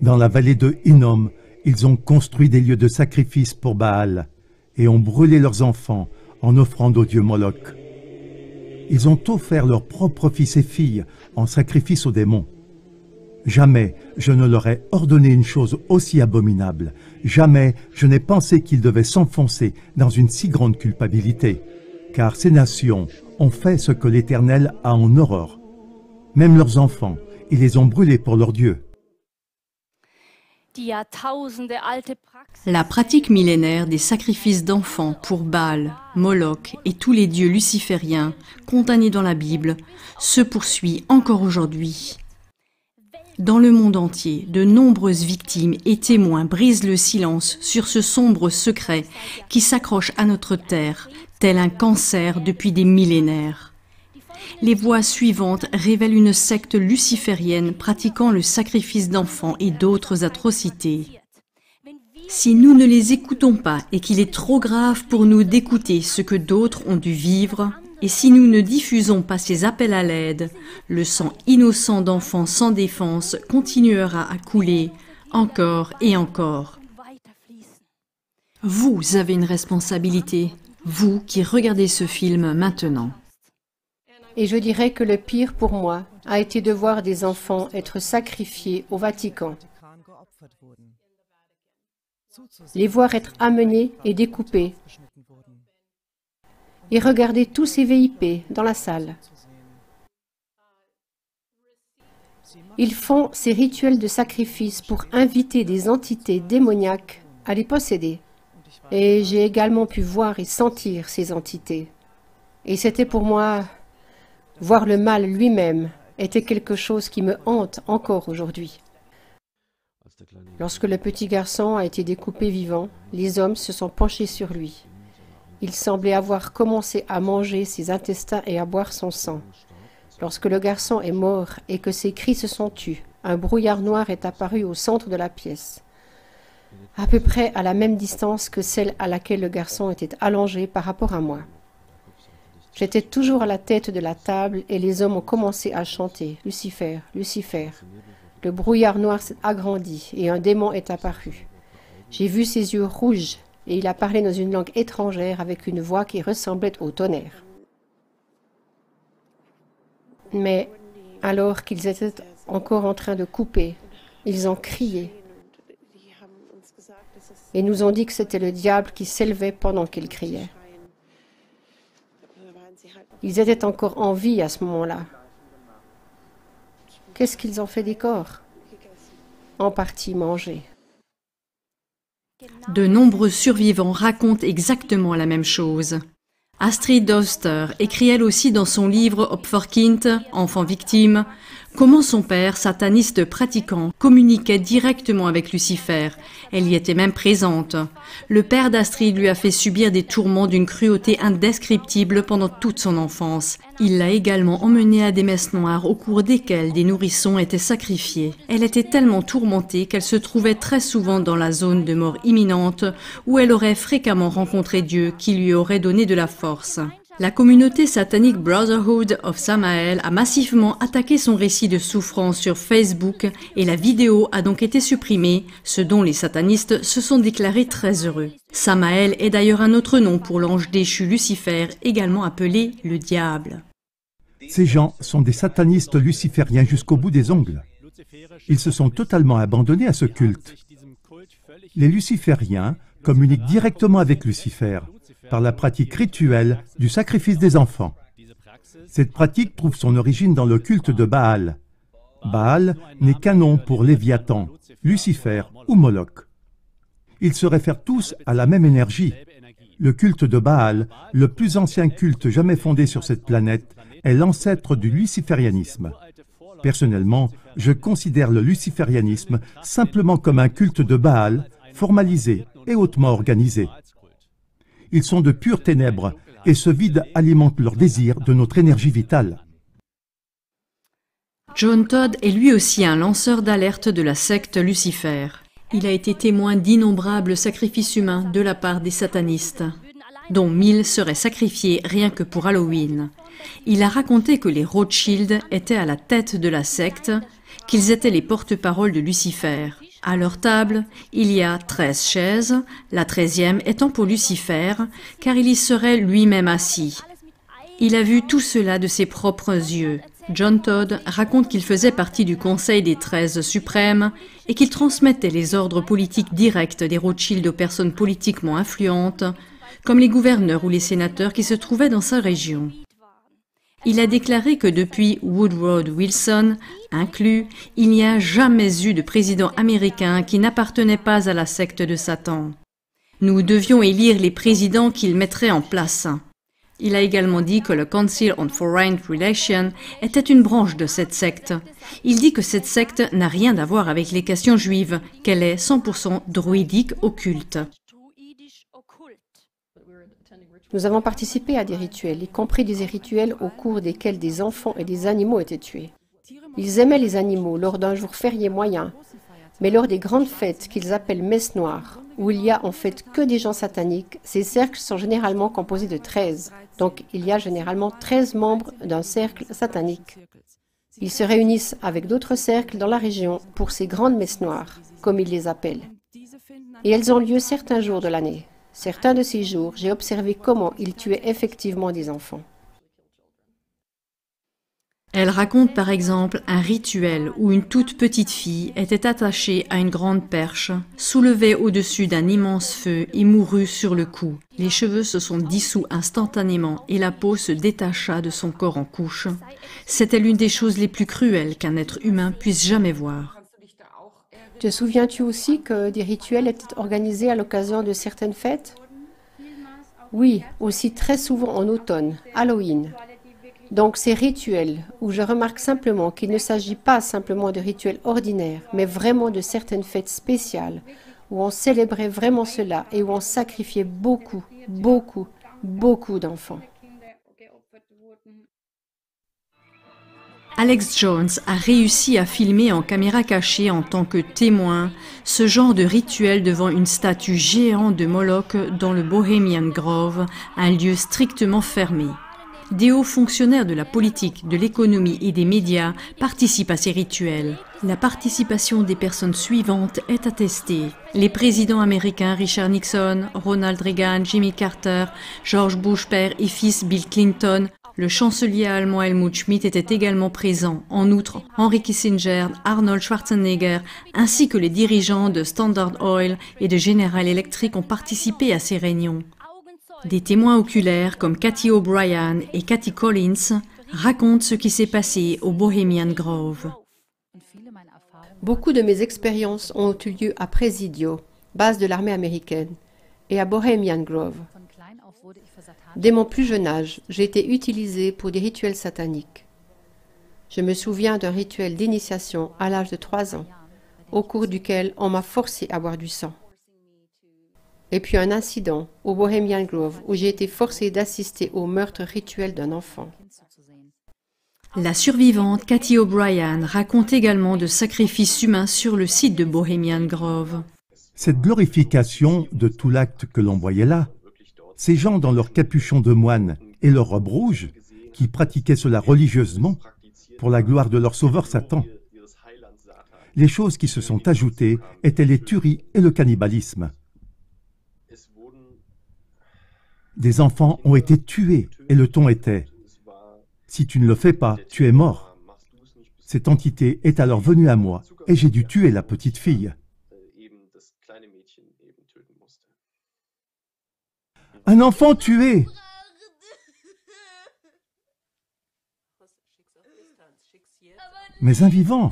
Dans la vallée de Hinnom, ils ont construit des lieux de sacrifice pour Baal et ont brûlé leurs enfants en offrande au dieu Moloch. Ils ont offert leurs propres fils et filles en sacrifice aux démons. Jamais je ne leur ai ordonné une chose aussi abominable. Jamais je n'ai pensé qu'ils devaient s'enfoncer dans une si grande culpabilité. Car ces nations ont fait ce que l'Éternel a en horreur. Même leurs enfants, ils les ont brûlés pour leur Dieu. La pratique millénaire des sacrifices d'enfants pour Baal, Moloch et tous les dieux lucifériens condamnés dans la Bible se poursuit encore aujourd'hui. Dans le monde entier, de nombreuses victimes et témoins brisent le silence sur ce sombre secret qui s'accroche à notre terre, tel un cancer depuis des millénaires. Les voix suivantes révèlent une secte luciférienne pratiquant le sacrifice d'enfants et d'autres atrocités. Si nous ne les écoutons pas et qu'il est trop grave pour nous d'écouter ce que d'autres ont dû vivre, et si nous ne diffusons pas ces appels à l'aide, le sang innocent d'enfants sans défense continuera à couler encore et encore. Vous avez une responsabilité, vous qui regardez ce film maintenant. Et je dirais que le pire pour moi a été de voir des enfants être sacrifiés au Vatican. Les voir être amenés et découpés. Et regarder tous ces VIP dans la salle. Ils font ces rituels de sacrifice pour inviter des entités démoniaques à les posséder. Et j'ai également pu voir et sentir ces entités. Et c'était pour moi, voir le mal lui-même était quelque chose qui me hante encore aujourd'hui. Lorsque le petit garçon a été découpé vivant, les hommes se sont penchés sur lui. Il semblait avoir commencé à manger ses intestins et à boire son sang. Lorsque le garçon est mort et que ses cris se sont tus, un brouillard noir est apparu au centre de la pièce, à peu près à la même distance que celle à laquelle le garçon était allongé par rapport à moi. J'étais toujours à la tête de la table et les hommes ont commencé à chanter « Lucifer, Lucifer ». Le brouillard noir s'est agrandi et un démon est apparu. J'ai vu ses yeux rouges et il a parlé dans une langue étrangère avec une voix qui ressemblait au tonnerre. Mais alors qu'ils étaient encore en train de couper, ils ont crié et nous ont dit que c'était le diable qui s'élevait pendant qu'ils criaient. Ils étaient encore en vie à ce moment-là. Qu'est-ce qu'ils ont fait des corps? En partie mangés. De nombreux survivants racontent exactement la même chose. Astrid Doster écrit elle aussi dans son livre Opferkind, enfant victime, comment son père, sataniste pratiquant, communiquait directement avec Lucifer. Elle y était même présente. Le père d'Astrid lui a fait subir des tourments d'une cruauté indescriptible pendant toute son enfance. Il l'a également emmenée à des messes noires au cours desquelles des nourrissons étaient sacrifiés. Elle était tellement tourmentée qu'elle se trouvait très souvent dans la zone de mort imminente où elle aurait fréquemment rencontré Dieu qui lui aurait donné de la force. La communauté satanique Brotherhood of Samael a massivement attaqué son récit de souffrance sur Facebook et la vidéo a donc été supprimée, ce dont les satanistes se sont déclarés très heureux. Samael est d'ailleurs un autre nom pour l'ange déchu Lucifer, également appelé le diable. Ces gens sont des satanistes lucifériens jusqu'au bout des ongles. Ils se sont totalement abandonnés à ce culte. Les lucifériens communiquent directement avec Lucifer par la pratique rituelle du sacrifice des enfants. Cette pratique trouve son origine dans le culte de Baal. Baal n'est qu'un nom pour Léviathan, Lucifer ou Moloch. Ils se réfèrent tous à la même énergie. Le culte de Baal, le plus ancien culte jamais fondé sur cette planète, est l'ancêtre du luciférianisme. Personnellement, je considère le luciférianisme simplement comme un culte de Baal, formalisé et hautement organisé. Ils sont de pures ténèbres et ce vide alimente leur désir de notre énergie vitale. John Todd est lui aussi un lanceur d'alerte de la secte Lucifer. Il a été témoin d'innombrables sacrifices humains de la part des satanistes, dont 1000 seraient sacrifiés rien que pour Halloween. Il a raconté que les Rothschild étaient à la tête de la secte, qu'ils étaient les porte-paroles de Lucifer. À leur table, il y a 13 chaises, la 13e étant pour Lucifer, car il y serait lui-même assis. Il a vu tout cela de ses propres yeux. John Todd raconte qu'il faisait partie du Conseil des 13 suprêmes et qu'il transmettait les ordres politiques directs des Rothschild aux personnes politiquement influentes, comme les gouverneurs ou les sénateurs qui se trouvaient dans sa région. Il a déclaré que depuis Woodrow Wilson inclus, il n'y a jamais eu de président américain qui n'appartenait pas à la secte de Satan. Nous devions élire les présidents qu'il mettrait en place. Il a également dit que le Council on Foreign Relations était une branche de cette secte. Il dit que cette secte n'a rien à voir avec les questions juives, qu'elle est 100% druidique occulte. Nous avons participé à des rituels, y compris des rituels au cours desquels des enfants et des animaux étaient tués. Ils aimaient les animaux lors d'un jour férié moyen, mais lors des grandes fêtes qu'ils appellent messes noires, où il y a en fait que des gens sataniques, ces cercles sont généralement composés de 13. Donc il y a généralement 13 membres d'un cercle satanique. Ils se réunissent avec d'autres cercles dans la région pour ces grandes messes noires, comme ils les appellent. Et elles ont lieu certains jours de l'année. Certains de ces jours, j'ai observé comment ils tuaient effectivement des enfants. Elle raconte par exemple un rituel où une toute petite fille était attachée à une grande perche, soulevée au-dessus d'un immense feu et mourut sur le coup. Les cheveux se sont dissous instantanément et la peau se détacha de son corps en couches. C'était l'une des choses les plus cruelles qu'un être humain puisse jamais voir. Te souviens-tu aussi que des rituels étaient organisés à l'occasion de certaines fêtes? Oui, aussi très souvent en automne, Halloween. Donc ces rituels, où je remarque simplement qu'il ne s'agit pas simplement de rituels ordinaires, mais vraiment de certaines fêtes spéciales, où on célébrait vraiment cela et où on sacrifiait beaucoup, beaucoup, beaucoup d'enfants. Alex Jones a réussi à filmer en caméra cachée en tant que témoin ce genre de rituel devant une statue géante de Moloch dans le Bohemian Grove, un lieu strictement fermé. Des hauts fonctionnaires de la politique, de l'économie et des médias participent à ces rituels. La participation des personnes suivantes est attestée. Les présidents américains Richard Nixon, Ronald Reagan, Jimmy Carter, George Bush père et fils Bill Clinton, le chancelier allemand Helmut Schmidt était également présent. En outre, Henry Kissinger, Arnold Schwarzenegger, ainsi que les dirigeants de Standard Oil et de General Electric ont participé à ces réunions. Des témoins oculaires comme Cathy O'Brien et Kathy Collins racontent ce qui s'est passé au Bohemian Grove. Beaucoup de mes expériences ont eu lieu à Presidio, base de l'armée américaine, et à Bohemian Grove. Dès mon plus jeune âge, j'ai été utilisée pour des rituels sataniques. Je me souviens d'un rituel d'initiation à l'âge de 3 ans, au cours duquel on m'a forcé à boire du sang. Et puis un incident au Bohemian Grove où j'ai été forcée d'assister au meurtre rituel d'un enfant. La survivante Cathy O'Brien raconte également de sacrifices humains sur le site de Bohemian Grove. Cette glorification de tout l'acte que l'on voyait là, ces gens dans leurs capuchons de moine et leurs robes rouges, qui pratiquaient cela religieusement pour la gloire de leur sauveur Satan. Les choses qui se sont ajoutées étaient les tueries et le cannibalisme. Des enfants ont été tués et le ton était « Si tu ne le fais pas, tu es mort ». Cette entité est alors venue à moi et j'ai dû tuer la petite fille. Un enfant tué! Mais un vivant!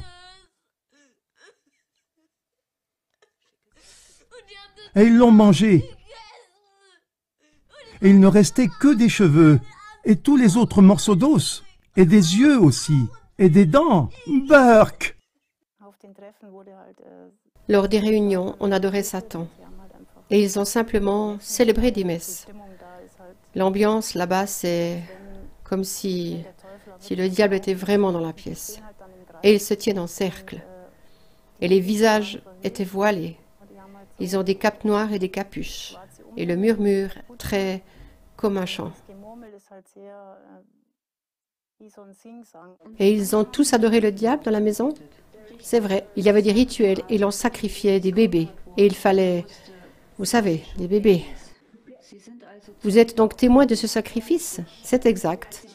Et ils l'ont mangé! Et il ne restait que des cheveux, et tous les autres morceaux d'os, et des yeux aussi, et des dents. Burk! Lors des réunions, on adorait Satan. Et ils ont simplement célébré des messes. L'ambiance là-bas, c'est comme si le diable était vraiment dans la pièce. Et ils se tiennent en cercle. Et les visages étaient voilés. Ils ont des capes noires et des capuches. Et le murmure très comme un chant. Et ils ont tous adoré le diable dans la maison? C'est vrai, il y avait des rituels et l'on sacrifiait des bébés. Et il fallait, vous savez, des bébés. Vous êtes donc témoin de ce sacrifice? C'est exact.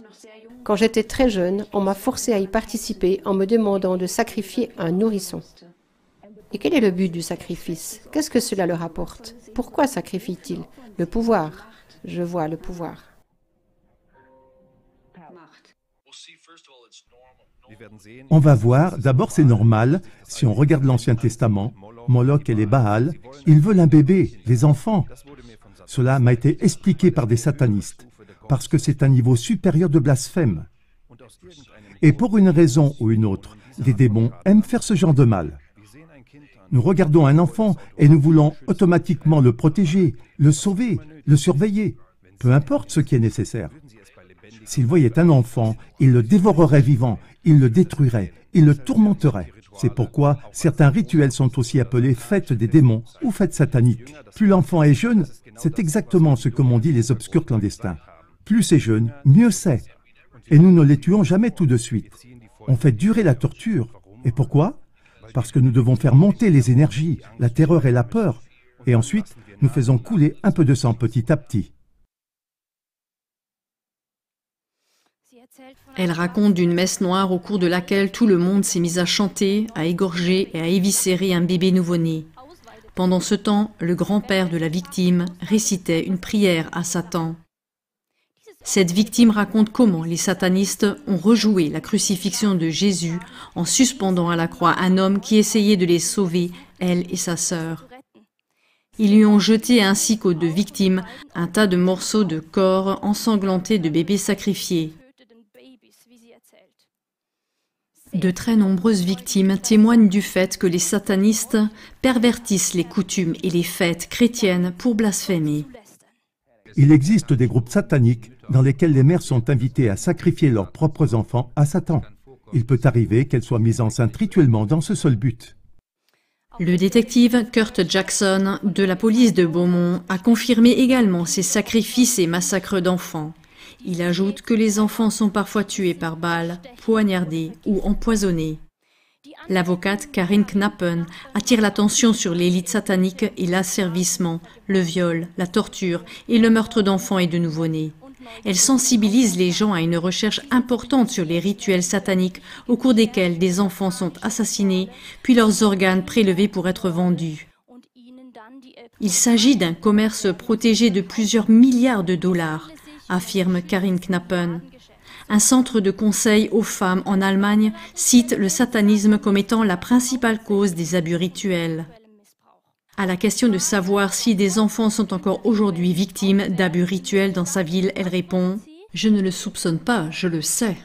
Quand j'étais très jeune, on m'a forcé à y participer en me demandant de sacrifier un nourrisson. Et quel est le but du sacrifice? Qu'est-ce que cela leur apporte? Pourquoi sacrifie-t-il? Le pouvoir. Je vois le pouvoir. On va voir, d'abord c'est normal, si on regarde l'Ancien Testament, Moloch et les Baals, ils veulent un bébé, les enfants. Cela m'a été expliqué par des satanistes, parce que c'est un niveau supérieur de blasphème. Et pour une raison ou une autre, les démons aiment faire ce genre de mal. Nous regardons un enfant et nous voulons automatiquement le protéger, le sauver, le surveiller, peu importe ce qui est nécessaire. S'ils voyaient un enfant, ils le dévoreraient vivant, ils le détruiraient, ils le tourmenteraient. C'est pourquoi certains rituels sont aussi appelés fêtes des démons ou fêtes sataniques. Plus l'enfant est jeune, c'est exactement ce que m'ont dit les obscurs clandestins. Plus c'est jeune, mieux c'est. Et nous ne les tuons jamais tout de suite. On fait durer la torture. Et pourquoi? Parce que nous devons faire monter les énergies, la terreur et la peur. Et ensuite, nous faisons couler un peu de sang petit à petit. Elle raconte d'une messe noire au cours de laquelle tout le monde s'est mis à chanter, à égorger et à éviscérer un bébé nouveau-né. Pendant ce temps, le grand-père de la victime récitait une prière à Satan. Cette victime raconte comment les satanistes ont rejoué la crucifixion de Jésus en suspendant à la croix un homme qui essayait de les sauver, elle et sa sœur. Ils lui ont jeté ainsi qu'aux deux victimes un tas de morceaux de corps ensanglantés de bébés sacrifiés. De très nombreuses victimes témoignent du fait que les satanistes pervertissent les coutumes et les fêtes chrétiennes pour blasphémer. Il existe des groupes sataniques dans lesquels les mères sont invitées à sacrifier leurs propres enfants à Satan. Il peut arriver qu'elles soient mises enceintes rituellement dans ce seul but. Le détective Kurt Jackson de la police de Beaumont a confirmé également ces sacrifices et massacres d'enfants. Il ajoute que les enfants sont parfois tués par balles, poignardés ou empoisonnés. L'avocate Karin Knappen attire l'attention sur l'élite satanique et l'asservissement, le viol, la torture et le meurtre d'enfants et de nouveau-nés. Elle sensibilise les gens à une recherche importante sur les rituels sataniques au cours desquels des enfants sont assassinés, puis leurs organes prélevés pour être vendus. Il s'agit d'un commerce protégé de plusieurs milliards de dollars, affirme Karin Knappen. Un centre de conseil aux femmes en Allemagne cite le satanisme comme étant la principale cause des abus rituels. À la question de savoir si des enfants sont encore aujourd'hui victimes d'abus rituels dans sa ville, elle répond « Je ne le soupçonne pas, je le sais ».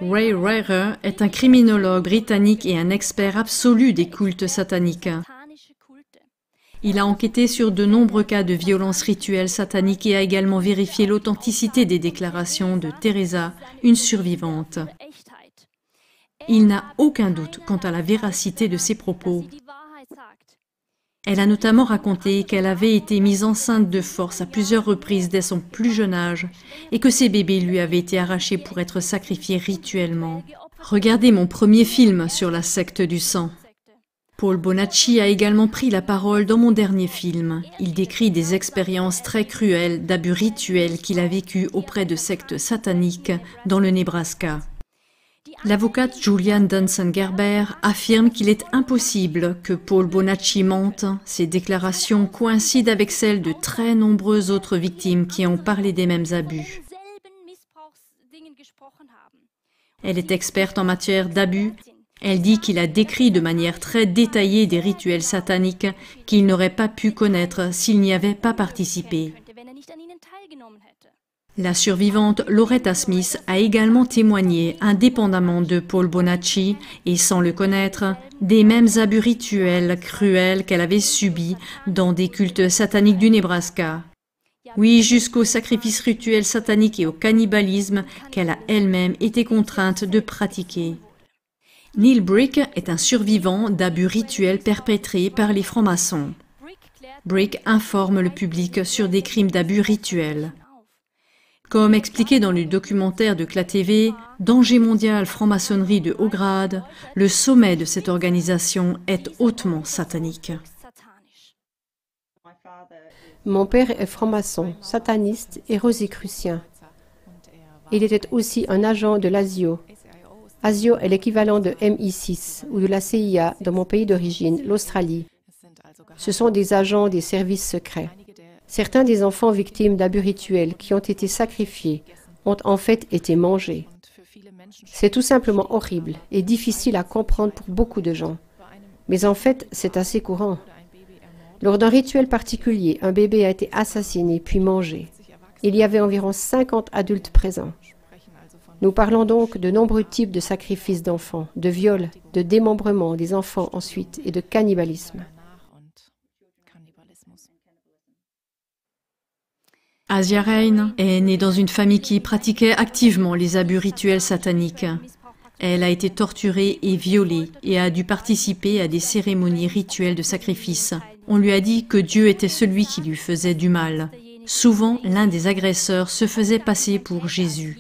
Ray Reirer est un criminologue britannique et un expert absolu des cultes sataniques. Il a enquêté sur de nombreux cas de violences rituelles sataniques et a également vérifié l'authenticité des déclarations de Teresa, une survivante. Il n'a aucun doute quant à la véracité de ses propos. Elle a notamment raconté qu'elle avait été mise enceinte de force à plusieurs reprises dès son plus jeune âge et que ses bébés lui avaient été arrachés pour être sacrifiés rituellement. Regardez mon premier film sur la secte du sang. Paul Bonacci a également pris la parole dans mon dernier film. Il décrit des expériences très cruelles d'abus rituels qu'il a vécues auprès de sectes sataniques dans le Nebraska. L'avocate Julianne Dunson-Gerber affirme qu'il est impossible que Paul Bonacci mente. Ses déclarations coïncident avec celles de très nombreuses autres victimes qui ont parlé des mêmes abus. Elle est experte en matière d'abus. Elle dit qu'il a décrit de manière très détaillée des rituels sataniques qu'il n'aurait pas pu connaître s'il n'y avait pas participé. La survivante Loretta Smith a également témoigné, indépendamment de Paul Bonacci et sans le connaître, des mêmes abus rituels cruels qu'elle avait subis dans des cultes sataniques du Nebraska. Oui, jusqu'aux sacrifices rituels sataniques et au cannibalisme qu'elle a elle-même été contrainte de pratiquer. Neil Brick est un survivant d'abus rituels perpétrés par les francs-maçons. Brick informe le public sur des crimes d'abus rituels. Comme expliqué dans le documentaire de CLA TV, Danger mondial franc-maçonnerie de haut grade, le sommet de cette organisation est hautement satanique. Mon père est franc-maçon, sataniste et rosicrucien. Il était aussi un agent de l'ASIO. ASIO est l'équivalent de MI6 ou de la CIA dans mon pays d'origine, l'Australie. Ce sont des agents des services secrets. Certains des enfants victimes d'abus rituels qui ont été sacrifiés ont en fait été mangés. C'est tout simplement horrible et difficile à comprendre pour beaucoup de gens. Mais en fait, c'est assez courant. Lors d'un rituel particulier, un bébé a été assassiné puis mangé. Il y avait environ 50 adultes présents. Nous parlons donc de nombreux types de sacrifices d'enfants, de viols, de démembrement des enfants ensuite et de cannibalisme. Asia Reign est née dans une famille qui pratiquait activement les abus rituels sataniques. Elle a été torturée et violée et a dû participer à des cérémonies rituelles de sacrifice. On lui a dit que Dieu était celui qui lui faisait du mal. Souvent, l'un des agresseurs se faisait passer pour Jésus.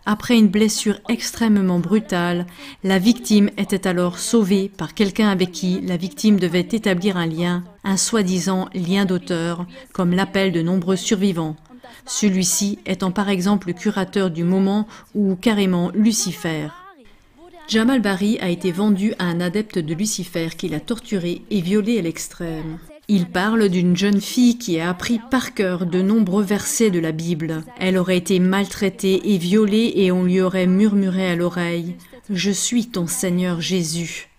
Après une blessure extrêmement brutale, la victime était alors sauvée par quelqu'un avec qui la victime devait établir un lien, un soi-disant lien d'auteur, comme l'appellent de nombreux survivants. Celui-ci étant par exemple le curateur du moment ou carrément Lucifer. Jamal Bari a été vendu à un adepte de Lucifer qui l'a torturé et violé à l'extrême. Il parle d'une jeune fille qui a appris par cœur de nombreux versets de la Bible. Elle aurait été maltraitée et violée et on lui aurait murmuré à l'oreille « Je suis ton Seigneur Jésus ».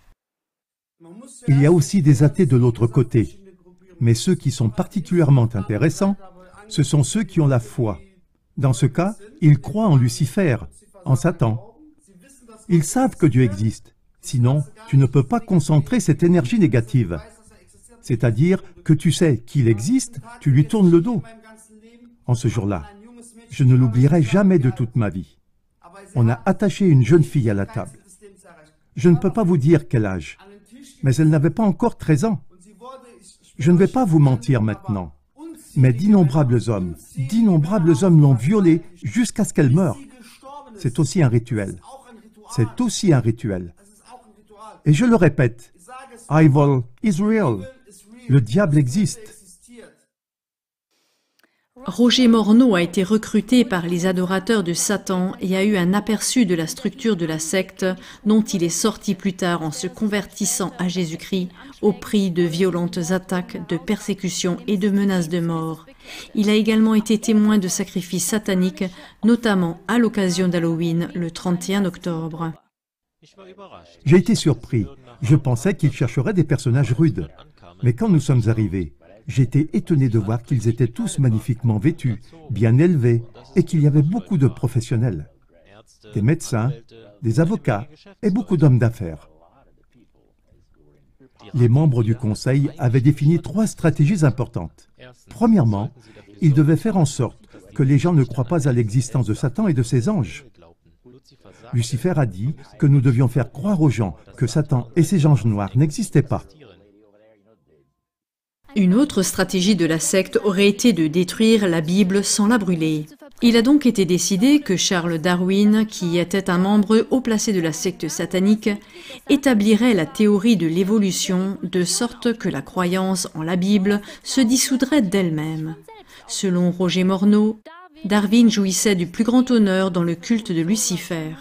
Il y a aussi des athées de l'autre côté. Mais ceux qui sont particulièrement intéressants, ce sont ceux qui ont la foi. Dans ce cas, ils croient en Lucifer, en Satan. Ils savent que Dieu existe. Sinon, tu ne peux pas concentrer cette énergie négative. C'est-à-dire que tu sais qu'il existe, tu lui tournes le dos. En ce jour-là, je ne l'oublierai jamais de toute ma vie. On a attaché une jeune fille à la table. Je ne peux pas vous dire quel âge, mais elle n'avait pas encore 13 ans. Je ne vais pas vous mentir maintenant, mais d'innombrables hommes l'ont violée jusqu'à ce qu'elle meure. C'est aussi un rituel. C'est aussi un rituel. Et je le répète, Evil is real. Le diable existe. Roger Morneau a été recruté par les adorateurs de Satan et a eu un aperçu de la structure de la secte dont il est sorti plus tard en se convertissant à Jésus-Christ au prix de violentes attaques, de persécutions et de menaces de mort. Il a également été témoin de sacrifices sataniques, notamment à l'occasion d'Halloween le 31 octobre. J'ai été surpris. Je pensais qu'il chercherait des personnages rudes. Mais quand nous sommes arrivés, j'ai été étonné de voir qu'ils étaient tous magnifiquement vêtus, bien élevés, et qu'il y avait beaucoup de professionnels. Des médecins, des avocats et beaucoup d'hommes d'affaires. Les membres du conseil avaient défini 3 stratégies importantes. Premièrement, ils devaient faire en sorte que les gens ne croient pas à l'existence de Satan et de ses anges. Lucifer a dit que nous devions faire croire aux gens que Satan et ses anges noirs n'existaient pas. Une autre stratégie de la secte aurait été de détruire la Bible sans la brûler. Il a donc été décidé que Charles Darwin, qui était un membre haut placé de la secte satanique, établirait la théorie de l'évolution de sorte que la croyance en la Bible se dissoudrait d'elle-même. Selon Roger Morneau, Darwin jouissait du plus grand honneur dans le culte de Lucifer.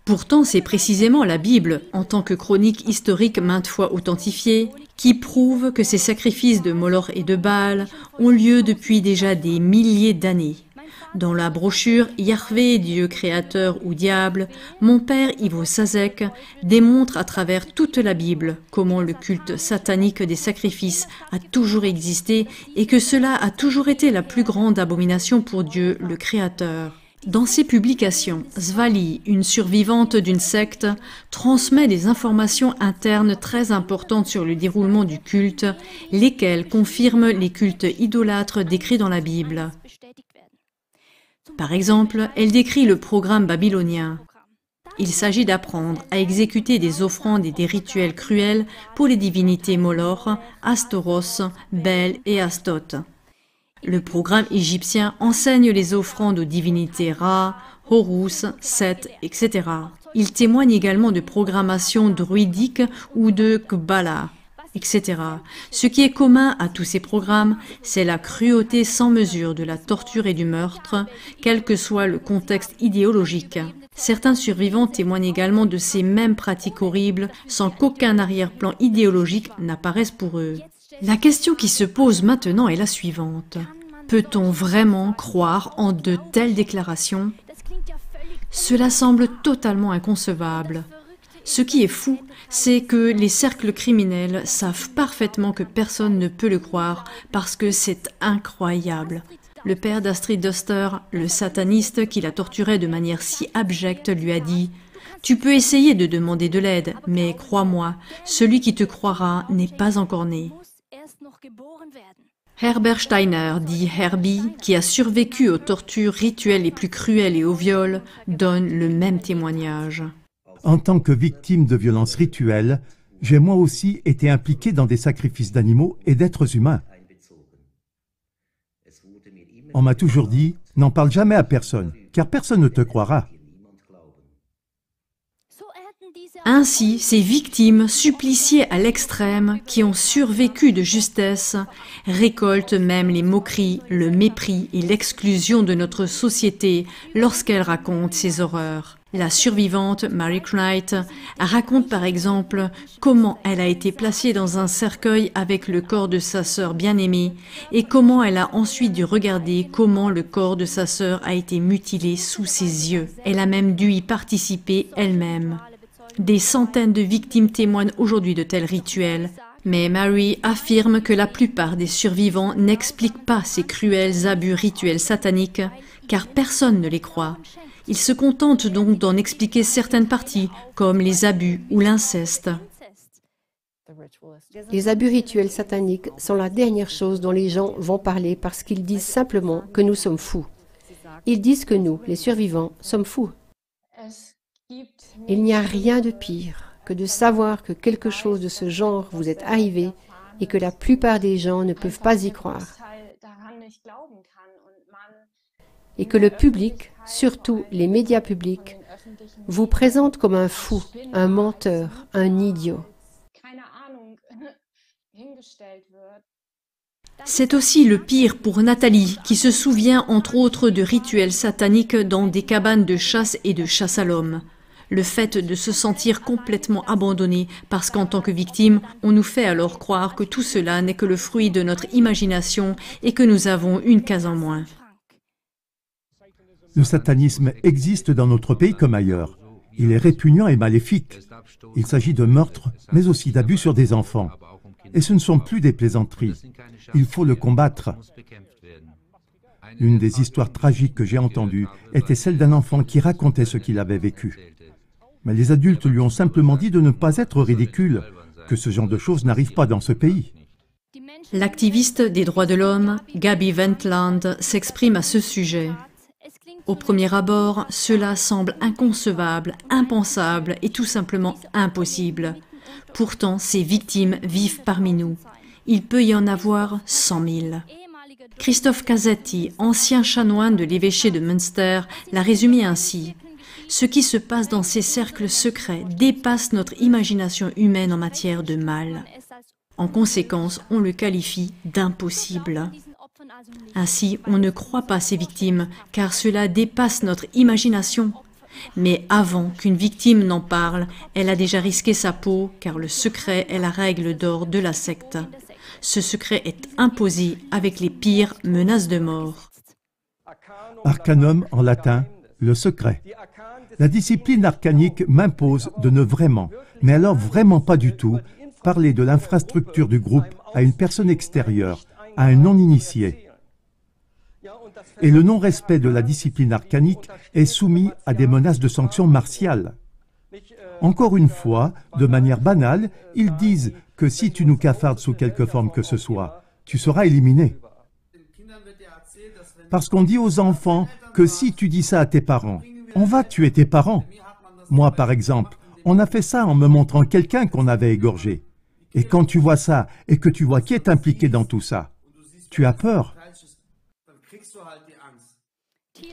Pourtant, c'est précisément la Bible, en tant que chronique historique maintes fois authentifiée, qui prouve que ces sacrifices de Moloch et de Baal ont lieu depuis déjà des milliers d'années. Dans la brochure « Yahvé, Dieu créateur ou diable », mon père Ivo Sazek démontre à travers toute la Bible comment le culte satanique des sacrifices a toujours existé et que cela a toujours été la plus grande abomination pour Dieu, le Créateur. Dans ses publications, Svali, une survivante d'une secte, transmet des informations internes très importantes sur le déroulement du culte, lesquelles confirment les cultes idolâtres décrits dans la Bible. Par exemple, elle décrit le programme babylonien. Il s'agit d'apprendre à exécuter des offrandes et des rituels cruels pour les divinités Moloch, Astoros, Bel et Astote. Le programme égyptien enseigne les offrandes aux divinités Ra, Horus, Seth, etc. Il témoigne également de programmation druidique ou de Qbala, etc. Ce qui est commun à tous ces programmes, c'est la cruauté sans mesure de la torture et du meurtre, quel que soit le contexte idéologique. Certains survivants témoignent également de ces mêmes pratiques horribles sans qu'aucun arrière-plan idéologique n'apparaisse pour eux. La question qui se pose maintenant est la suivante. Peut-on vraiment croire en de telles déclarations? Cela semble totalement inconcevable. Ce qui est fou, c'est que les cercles criminels savent parfaitement que personne ne peut le croire parce que c'est incroyable. Le père d'Astrid Doster, le sataniste qui la torturait de manière si abjecte, lui a dit « Tu peux essayer de demander de l'aide, mais crois-moi, celui qui te croira n'est pas encore né. » Herbert Steiner, dit Herbie, qui a survécu aux tortures rituelles les plus cruelles et au viol, donne le même témoignage. En tant que victime de violences rituelles, j'ai moi aussi été impliqué dans des sacrifices d'animaux et d'êtres humains. On m'a toujours dit, n'en parle jamais à personne, car personne ne te croira. Ainsi, ces victimes, suppliciées à l'extrême, qui ont survécu de justesse, récoltent même les moqueries, le mépris et l'exclusion de notre société lorsqu'elles racontent ces horreurs. La survivante, Mary Knight, raconte par exemple comment elle a été placée dans un cercueil avec le corps de sa sœur bien-aimée et comment elle a ensuite dû regarder comment le corps de sa sœur a été mutilé sous ses yeux. Elle a même dû y participer elle-même. Des centaines de victimes témoignent aujourd'hui de tels rituels, mais Mary affirme que la plupart des survivants n'expliquent pas ces cruels abus rituels sataniques, car personne ne les croit. Ils se contentent donc d'en expliquer certaines parties, comme les abus ou l'inceste. Les abus rituels sataniques sont la dernière chose dont les gens vont parler parce qu'ils disent simplement que nous sommes fous. Ils disent que nous, les survivants, sommes fous. Il n'y a rien de pire que de savoir que quelque chose de ce genre vous est arrivé et que la plupart des gens ne peuvent pas y croire. Et que le public, surtout les médias publics, vous présentent comme un fou, un menteur, un idiot. C'est aussi le pire pour Nathalie, qui se souvient entre autres de rituels sataniques dans des cabanes de chasse et de chasse à l'homme. Le fait de se sentir complètement abandonné parce qu'en tant que victime, on nous fait alors croire que tout cela n'est que le fruit de notre imagination et que nous avons une case en moins. Le satanisme existe dans notre pays comme ailleurs. Il est répugnant et maléfique. Il s'agit de meurtres, mais aussi d'abus sur des enfants. Et ce ne sont plus des plaisanteries. Il faut le combattre. Une des histoires tragiques que j'ai entendues était celle d'un enfant qui racontait ce qu'il avait vécu. Mais les adultes lui ont simplement dit de ne pas être ridicule, que ce genre de choses n'arrive pas dans ce pays. L'activiste des droits de l'homme, Gabi Wendland, s'exprime à ce sujet. Au premier abord, cela semble inconcevable, impensable et tout simplement impossible. Pourtant, ces victimes vivent parmi nous. Il peut y en avoir 100 000. Christophe Casetti, ancien chanoine de l'évêché de Münster, l'a résumé ainsi. Ce qui se passe dans ces cercles secrets dépasse notre imagination humaine en matière de mal. En conséquence, on le qualifie d'impossible. Ainsi, on ne croit pas ces victimes, car cela dépasse notre imagination. Mais avant qu'une victime n'en parle, elle a déjà risqué sa peau, car le secret est la règle d'or de la secte. Ce secret est imposé avec les pires menaces de mort. Arcanum en latin, le secret. La discipline arcanique m'impose de ne vraiment, mais alors vraiment pas du tout, parler de l'infrastructure du groupe à une personne extérieure, à un non-initié. Et le non-respect de la discipline arcanique est soumis à des menaces de sanctions martiales. Encore une fois, de manière banale, ils disent que si tu nous cafardes sous quelque forme que ce soit, tu seras éliminé. Parce qu'on dit aux enfants que si tu dis ça à tes parents, on va tuer tes parents. Moi, par exemple, on a fait ça en me montrant quelqu'un qu'on avait égorgé. Et quand tu vois ça et que tu vois qui est impliqué dans tout ça, tu as peur.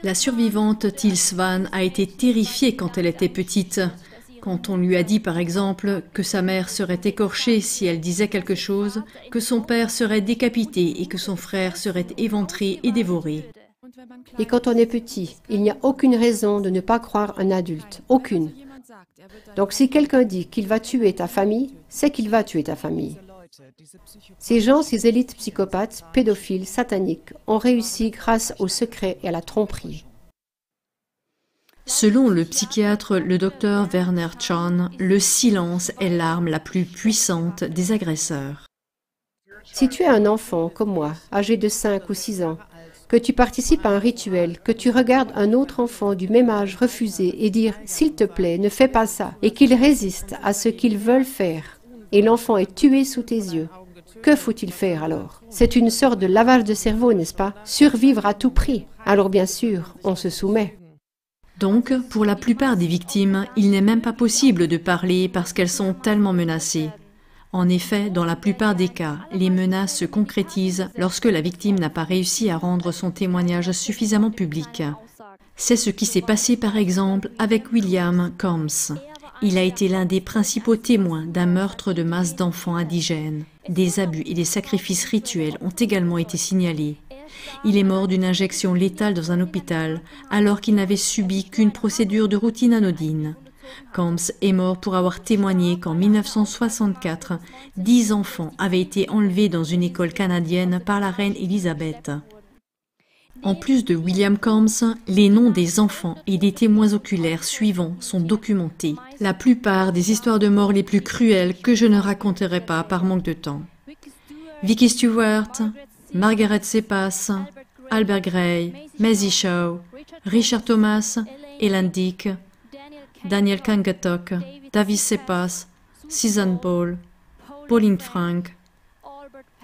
La survivante Till Swan a été terrifiée quand elle était petite. Quand on lui a dit par exemple que sa mère serait écorchée si elle disait quelque chose, que son père serait décapité et que son frère serait éventré et dévoré. Et quand on est petit, il n'y a aucune raison de ne pas croire un adulte. Aucune. Donc si quelqu'un dit qu'il va tuer ta famille, c'est qu'il va tuer ta famille. Ces gens, ces élites psychopathes, pédophiles, sataniques, ont réussi grâce au secret et à la tromperie. Selon le psychiatre, le docteur Werner Tschan, le silence est l'arme la plus puissante des agresseurs. Si tu es un enfant comme moi, âgé de 5 ou 6 ans, que tu participes à un rituel, que tu regardes un autre enfant du même âge refuser et dire « s'il te plaît, ne fais pas ça » et qu'il résiste à ce qu'ils veulent faire, et l'enfant est tué sous tes yeux, que faut-il faire alors? C'est une sorte de lavage de cerveau, n'est-ce pas? Survivre à tout prix. Alors bien sûr, on se soumet. Donc, pour la plupart des victimes, il n'est même pas possible de parler parce qu'elles sont tellement menacées. En effet, dans la plupart des cas, les menaces se concrétisent lorsque la victime n'a pas réussi à rendre son témoignage suffisamment public. C'est ce qui s'est passé par exemple avec William Combs. Il a été l'un des principaux témoins d'un meurtre de masse d'enfants indigènes. Des abus et des sacrifices rituels ont également été signalés. Il est mort d'une injection létale dans un hôpital, alors qu'il n'avait subi qu'une procédure de routine anodine. Combs est mort pour avoir témoigné qu'en 1964, 10 enfants avaient été enlevés dans une école canadienne par la reine Élisabeth. En plus de William Combs, les noms des enfants et des témoins oculaires suivants sont documentés. La plupart des histoires de mort les plus cruelles que je ne raconterai pas par manque de temps. Vicky Stewart, Margaret Seppas, Albert Gray, Maisie Shaw, Richard Thomas, Ellen Dick, Daniel Kangatok, Davis Seppas, Susan Ball, Pauline Frank,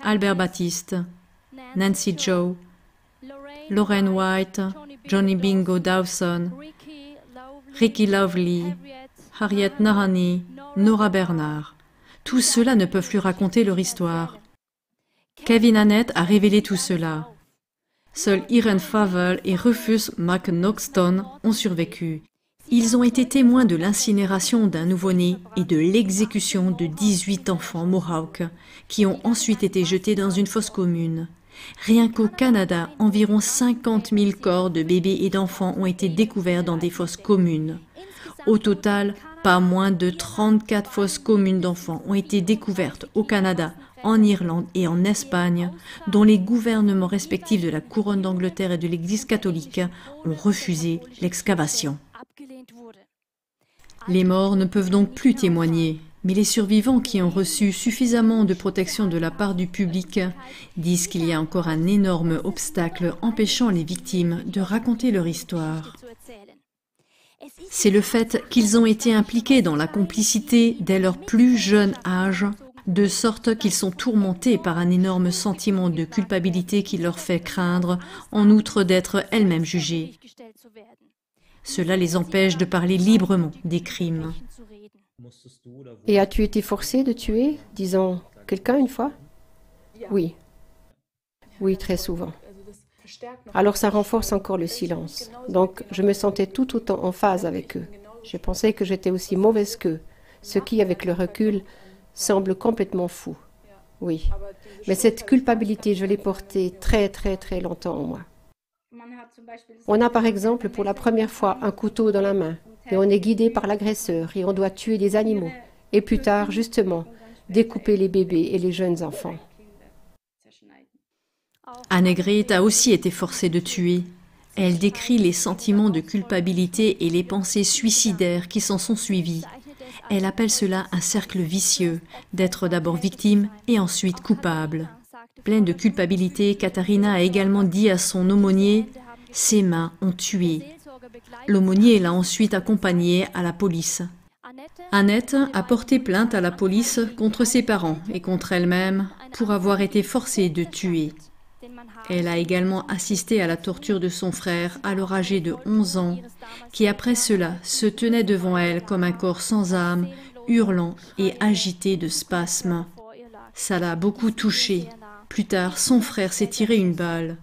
Albert Baptiste, Nancy Joe, Lorraine White, Johnny Bingo Dawson, Ricky Lovely, Harriet Narani, Nora Bernard. Tous ceux-là ne peuvent plus raconter leur histoire. Kevin Annett a révélé tout cela. Seuls Irene Favel et Rufus McNaughton ont survécu. Ils ont été témoins de l'incinération d'un nouveau-né et de l'exécution de 18 enfants Mohawks qui ont ensuite été jetés dans une fosse commune. Rien qu'au Canada, environ 50 000 corps de bébés et d'enfants ont été découverts dans des fosses communes. Au total, pas moins de 34 fosses communes d'enfants ont été découvertes au Canada, en Irlande et en Espagne, dont les gouvernements respectifs de la couronne d'Angleterre et de l'Église catholique ont refusé l'excavation. Les morts ne peuvent donc plus témoigner, mais les survivants qui ont reçu suffisamment de protection de la part du public disent qu'il y a encore un énorme obstacle empêchant les victimes de raconter leur histoire. C'est le fait qu'ils ont été impliqués dans la complicité dès leur plus jeune âge, de sorte qu'ils sont tourmentés par un énorme sentiment de culpabilité qui leur fait craindre, en outre d'être elles-mêmes jugées. Cela les empêche de parler librement des crimes. Et as-tu été forcé de tuer, disons, quelqu'un une fois? Oui. Oui, très souvent. Alors ça renforce encore le silence. Donc je me sentais tout autant en phase avec eux. Je pensais que j'étais aussi mauvaise qu'eux, ce qui, avec le recul, semble complètement fou. Oui. Mais cette culpabilité, je l'ai portée très très très longtemps en moi. On a par exemple pour la première fois un couteau dans la main et on est guidé par l'agresseur et on doit tuer des animaux et plus tard, justement, découper les bébés et les jeunes enfants. Annegret a aussi été forcée de tuer. Elle décrit les sentiments de culpabilité et les pensées suicidaires qui s'en sont suivies. Elle appelle cela un cercle vicieux, d'être d'abord victime et ensuite coupable. Pleine de culpabilité, Katharina a également dit à son aumônier « Ses mains ont tué ». L'aumônier l'a ensuite accompagnée à la police. Annette a porté plainte à la police contre ses parents et contre elle-même pour avoir été forcée de tuer. Elle a également assisté à la torture de son frère, alors âgé de 11 ans, qui après cela se tenait devant elle comme un corps sans âme, hurlant et agité de spasmes. Ça l'a beaucoup touchée. Plus tard, son frère s'est tiré une balle.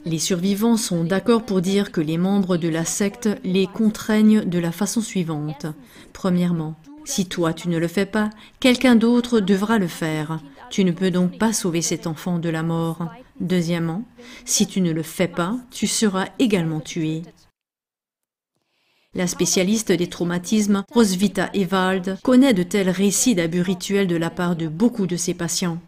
Les survivants sont d'accord pour dire que les membres de la secte les contraignent de la façon suivante. Premièrement, si toi tu ne le fais pas, quelqu'un d'autre devra le faire. Tu ne peux donc pas sauver cet enfant de la mort. Deuxièmement, si tu ne le fais pas, tu seras également tué. La spécialiste des traumatismes, Roswitha Ewald, connaît de tels récits d'abus rituels de la part de beaucoup de ses patients.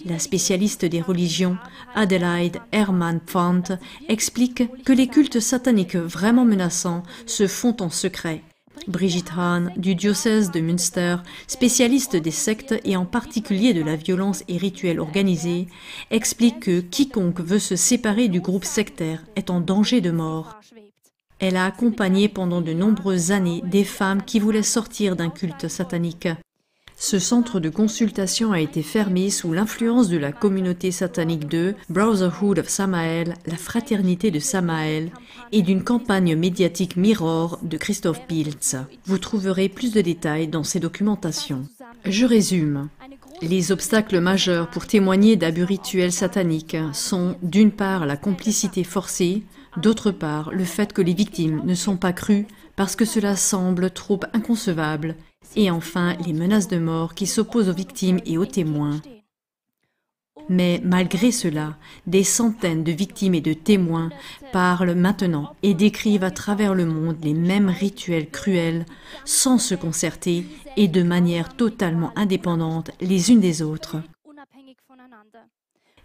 La spécialiste des religions, Adelaide Hermann-Pfand, explique que les cultes sataniques vraiment menaçants se font en secret. Brigitte Hahn, du diocèse de Münster, spécialiste des sectes et en particulier de la violence et rituels organisés, explique que quiconque veut se séparer du groupe sectaire est en danger de mort. Elle a accompagné pendant de nombreuses années des femmes qui voulaient sortir d'un culte satanique. Ce centre de consultation a été fermé sous l'influence de la communauté satanique de Brotherhood of Samael, la fraternité de Samael, et d'une campagne médiatique Mirror de Christoph Pilz. Vous trouverez plus de détails dans ces documentations. Je résume. Les obstacles majeurs pour témoigner d'abus rituels sataniques sont d'une part la complicité forcée, d'autre part le fait que les victimes ne sont pas crues parce que cela semble trop inconcevable, et enfin les menaces de mort qui s'opposent aux victimes et aux témoins. Mais malgré cela, des centaines de victimes et de témoins parlent maintenant et décrivent à travers le monde les mêmes rituels cruels, sans se concerter et de manière totalement indépendante les unes des autres.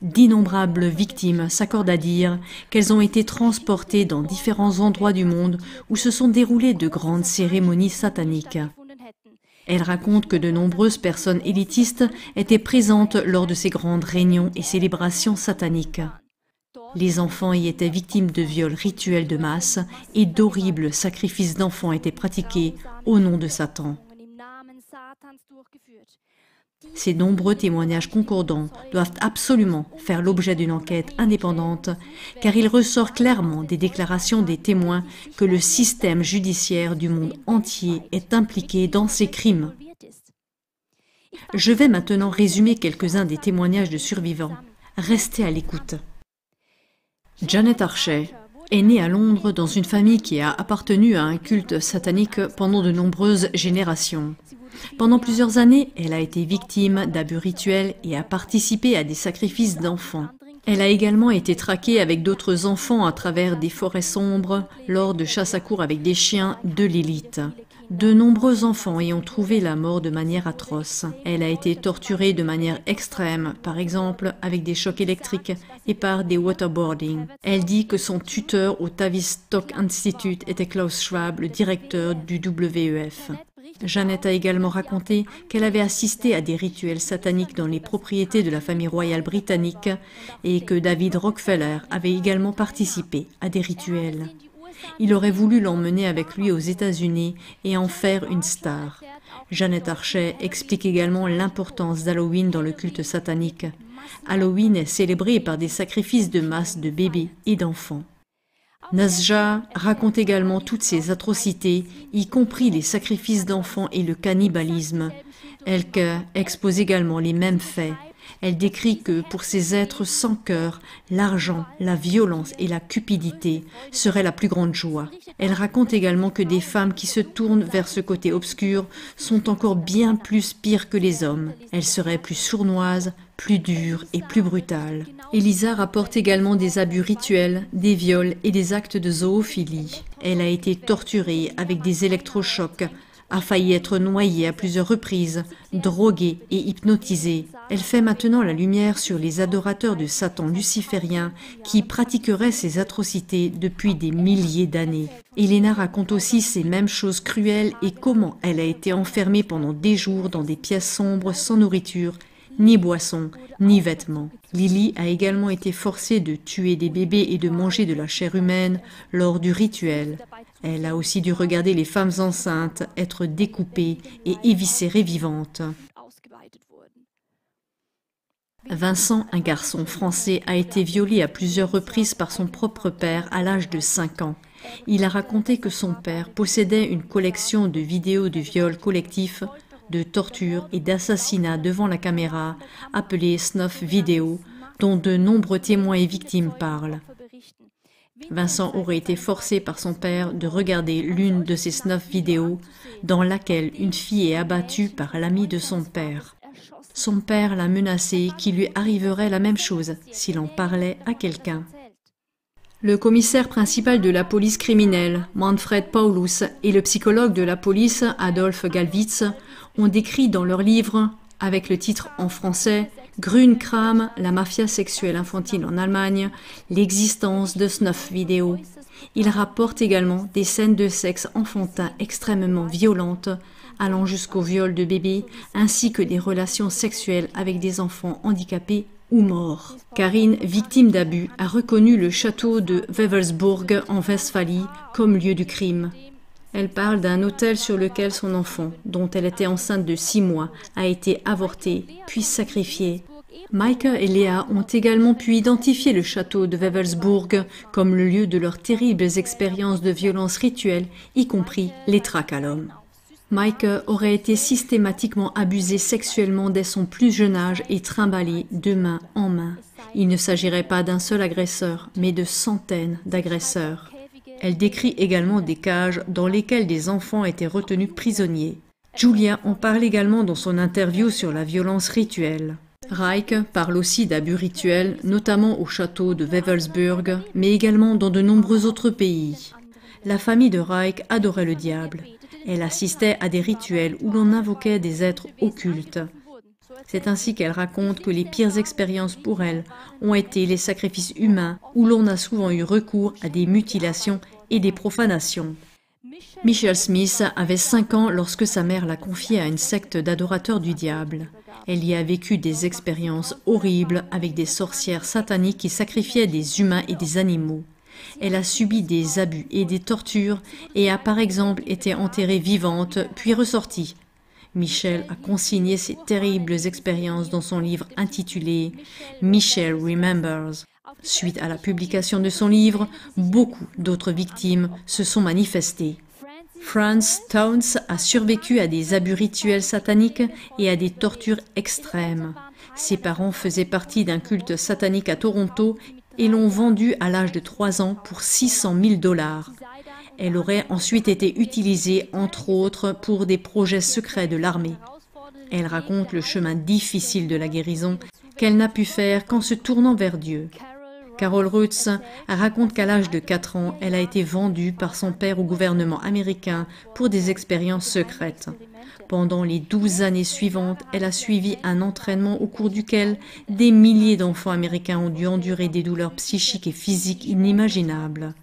D'innombrables victimes s'accordent à dire qu'elles ont été transportées dans différents endroits du monde où se sont déroulées de grandes cérémonies sataniques. Elles racontent que de nombreuses personnes élitistes étaient présentes lors de ces grandes réunions et célébrations sataniques. Les enfants y étaient victimes de viols rituels de masse et d'horribles sacrifices d'enfants étaient pratiqués au nom de Satan. Ces nombreux témoignages concordants doivent absolument faire l'objet d'une enquête indépendante, car il ressort clairement des déclarations des témoins que le système judiciaire du monde entier est impliqué dans ces crimes. Je vais maintenant résumer quelques-uns des témoignages de survivants. Restez à l'écoute. Janet Archet est née à Londres dans une famille qui a appartenu à un culte satanique pendant de nombreuses générations. Pendant plusieurs années, elle a été victime d'abus rituels et a participé à des sacrifices d'enfants. Elle a également été traquée avec d'autres enfants à travers des forêts sombres lors de chasses à courre avec des chiens de l'élite. De nombreux enfants y ont trouvé la mort de manière atroce. Elle a été torturée de manière extrême, par exemple avec des chocs électriques et par des waterboarding. Elle dit que son tuteur au Tavistock Institute était Klaus Schwab, le directeur du WEF. Janet a également raconté qu'elle avait assisté à des rituels sataniques dans les propriétés de la famille royale britannique et que David Rockefeller avait également participé à des rituels. Il aurait voulu l'emmener avec lui aux États-Unis et en faire une star. Janet Archet explique également l'importance d'Halloween dans le culte satanique. Halloween est célébré par des sacrifices de masse de bébés et d'enfants. Nasja raconte également toutes ces atrocités, y compris les sacrifices d'enfants et le cannibalisme. Elke expose également les mêmes faits. Elle décrit que pour ces êtres sans cœur, l'argent, la violence et la cupidité seraient la plus grande joie. Elle raconte également que des femmes qui se tournent vers ce côté obscur sont encore bien plus pires que les hommes. Elles seraient plus sournoises, plus dures et plus brutales. Elisa rapporte également des abus rituels, des viols et des actes de zoophilie. Elle a été torturée avec des électrochocs, a failli être noyée à plusieurs reprises, droguée et hypnotisée. Elle fait maintenant la lumière sur les adorateurs de Satan luciférien qui pratiqueraient ces atrocités depuis des milliers d'années. Elena raconte aussi ces mêmes choses cruelles et comment elle a été enfermée pendant des jours dans des pièces sombres sans nourriture, ni boisson, ni vêtements. Lily a également été forcée de tuer des bébés et de manger de la chair humaine lors du rituel. Elle a aussi dû regarder les femmes enceintes être découpées et éviscérées vivantes. Vincent, un garçon français, a été violé à plusieurs reprises par son propre père à l'âge de 5 ans. Il a raconté que son père possédait une collection de vidéos de viols collectifs, de torture et d'assassinat devant la caméra, appelée snuff vidéo, dont de nombreux témoins et victimes parlent. Vincent aurait été forcé par son père de regarder l'une de ces snuff vidéos dans laquelle une fille est abattue par l'ami de son père. Son père l'a menacé qu'il lui arriverait la même chose s'il en parlait à quelqu'un. Le commissaire principal de la police criminelle, Manfred Paulus, et le psychologue de la police, Adolf Gallwitz, ont décrit dans leur livre, avec le titre en français « Grünkram, la mafia sexuelle infantile en Allemagne », l'existence de snuff vidéo. Ils rapportent également des scènes de sexe enfantin extrêmement violentes, allant jusqu'au viol de bébés, ainsi que des relations sexuelles avec des enfants handicapés ou morts. Karine, victime d'abus, a reconnu le château de Wewelsburg en Westphalie comme lieu du crime. Elle parle d'un hôtel sur lequel son enfant, dont elle était enceinte de 6 mois, a été avorté, puis sacrifié. Maike et Léa ont également pu identifier le château de Wewelsburg comme le lieu de leurs terribles expériences de violence rituelle, y compris les traques à l'homme. Maike aurait été systématiquement abusée sexuellement dès son plus jeune âge et trimballée de main en main. Il ne s'agirait pas d'un seul agresseur, mais de centaines d'agresseurs. Elle décrit également des cages dans lesquelles des enfants étaient retenus prisonniers. Julia en parle également dans son interview sur la violence rituelle. Reich parle aussi d'abus rituels, notamment au château de Wewelsburg, mais également dans de nombreux autres pays. La famille de Reich adorait le diable. Elle assistait à des rituels où l'on invoquait des êtres occultes. C'est ainsi qu'elle raconte que les pires expériences pour elle ont été les sacrifices humains où l'on a souvent eu recours à des mutilations et des profanations. Michelle Smith avait 5 ans lorsque sa mère l'a confiée à une secte d'adorateurs du diable. Elle y a vécu des expériences horribles avec des sorcières sataniques qui sacrifiaient des humains et des animaux. Elle a subi des abus et des tortures et a par exemple été enterrée vivante puis ressortie. Michelle a consigné ces terribles expériences dans son livre intitulé « Michelle Remembers ». Suite à la publication de son livre, beaucoup d'autres victimes se sont manifestées. Franz Towns a survécu à des abus rituels sataniques et à des tortures extrêmes. Ses parents faisaient partie d'un culte satanique à Toronto et l'ont vendue à l'âge de 3 ans pour 600 000 $. Elle aurait ensuite été utilisée, entre autres, pour des projets secrets de l'armée. Elle raconte le chemin difficile de la guérison qu'elle n'a pu faire qu'en se tournant vers Dieu. Carol Rutz raconte qu'à l'âge de 4 ans, elle a été vendue par son père au gouvernement américain pour des expériences secrètes. Pendant les 12 années suivantes, elle a suivi un entraînement au cours duquel des milliers d'enfants américains ont dû endurer des douleurs psychiques et physiques inimaginables.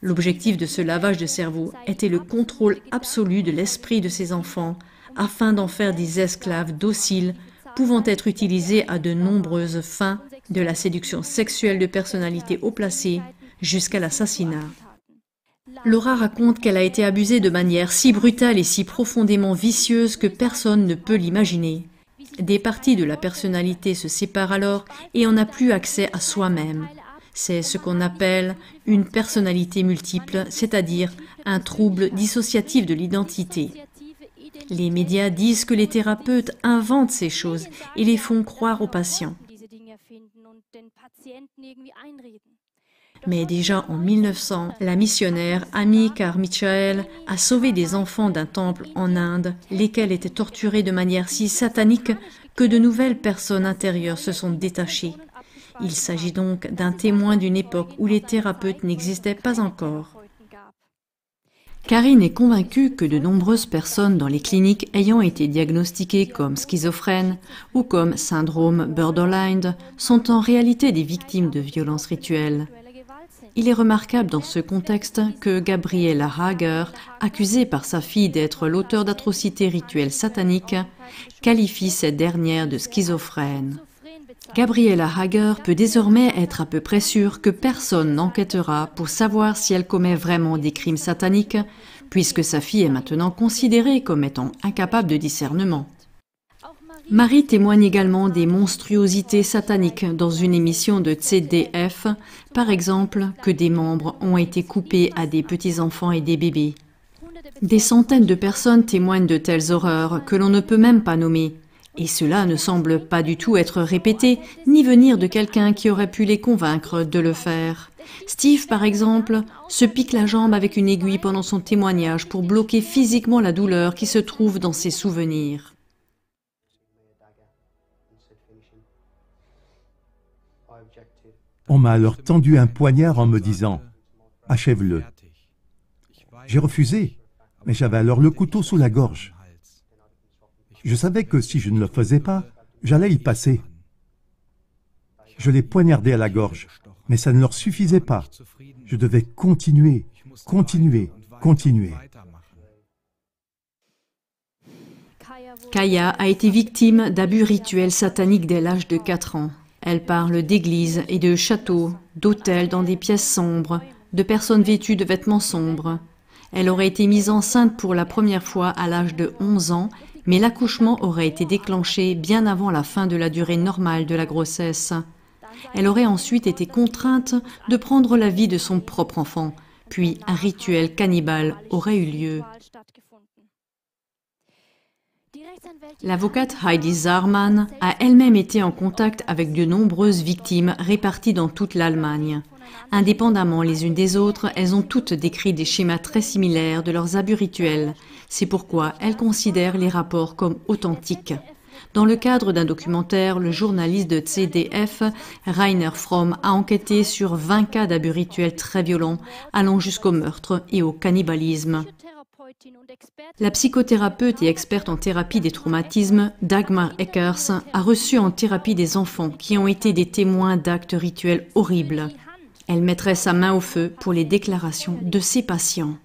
L'objectif de ce lavage de cerveau était le contrôle absolu de l'esprit de ces enfants afin d'en faire des esclaves dociles pouvant être utilisés à de nombreuses fins, de la séduction sexuelle de personnalités haut placées jusqu'à l'assassinat. Laura raconte qu'elle a été abusée de manière si brutale et si profondément vicieuse que personne ne peut l'imaginer. Des parties de la personnalité se séparent alors et on n'a plus accès à soi-même. C'est ce qu'on appelle une personnalité multiple, c'est-à-dire un trouble dissociatif de l'identité. Les médias disent que les thérapeutes inventent ces choses et les font croire aux patients. Mais déjà en 1900, la missionnaire Amy Carmichael a sauvé des enfants d'un temple en Inde, lesquels étaient torturés de manière si satanique que de nouvelles personnes intérieures se sont détachées. Il s'agit donc d'un témoin d'une époque où les thérapeutes n'existaient pas encore. Karine est convaincue que de nombreuses personnes dans les cliniques ayant été diagnostiquées comme schizophrènes ou comme syndrome borderline sont en réalité des victimes de violences rituelles. Il est remarquable dans ce contexte que Gabriella Hager, accusée par sa fille d'être l'auteur d'atrocités rituelles sataniques, qualifie cette dernière de schizophrène. Gabriella Hager peut désormais être à peu près sûre que personne n'enquêtera pour savoir si elle commet vraiment des crimes sataniques, puisque sa fille est maintenant considérée comme étant incapable de discernement. Marie témoigne également des monstruosités sataniques dans une émission de ZDF, par exemple que des membres ont été coupés à des petits-enfants et des bébés. Des centaines de personnes témoignent de telles horreurs que l'on ne peut même pas nommer. Et cela ne semble pas du tout être répété, ni venir de quelqu'un qui aurait pu les convaincre de le faire. Steve, par exemple, se pique la jambe avec une aiguille pendant son témoignage pour bloquer physiquement la douleur qui se trouve dans ses souvenirs. On m'a alors tendu un poignard en me disant « Achève-le ». J'ai refusé, mais j'avais alors le couteau sous la gorge. Je savais que si je ne le faisais pas, j'allais y passer. Je les poignardais à la gorge, mais ça ne leur suffisait pas. Je devais continuer, continuer, continuer. Kaya a été victime d'abus rituels sataniques dès l'âge de 4 ans. Elle parle d'églises et de châteaux, d'hôtels dans des pièces sombres, de personnes vêtues de vêtements sombres. Elle aurait été mise enceinte pour la première fois à l'âge de 11 ans, mais l'accouchement aurait été déclenché bien avant la fin de la durée normale de la grossesse. Elle aurait ensuite été contrainte de prendre la vie de son propre enfant, puis un rituel cannibale aurait eu lieu. L'avocate Heidi Zarmann a elle-même été en contact avec de nombreuses victimes réparties dans toute l'Allemagne. Indépendamment les unes des autres, elles ont toutes décrit des schémas très similaires de leurs abus rituels. C'est pourquoi elle considère les rapports comme authentiques. Dans le cadre d'un documentaire, le journaliste de ZDF, Rainer Fromm, a enquêté sur 20 cas d'abus rituels très violents, allant jusqu'au meurtre et au cannibalisme. La psychothérapeute et experte en thérapie des traumatismes, Dagmar Eckers, a reçu en thérapie des enfants qui ont été des témoins d'actes rituels horribles. Elle mettrait sa main au feu pour les déclarations de ses patients.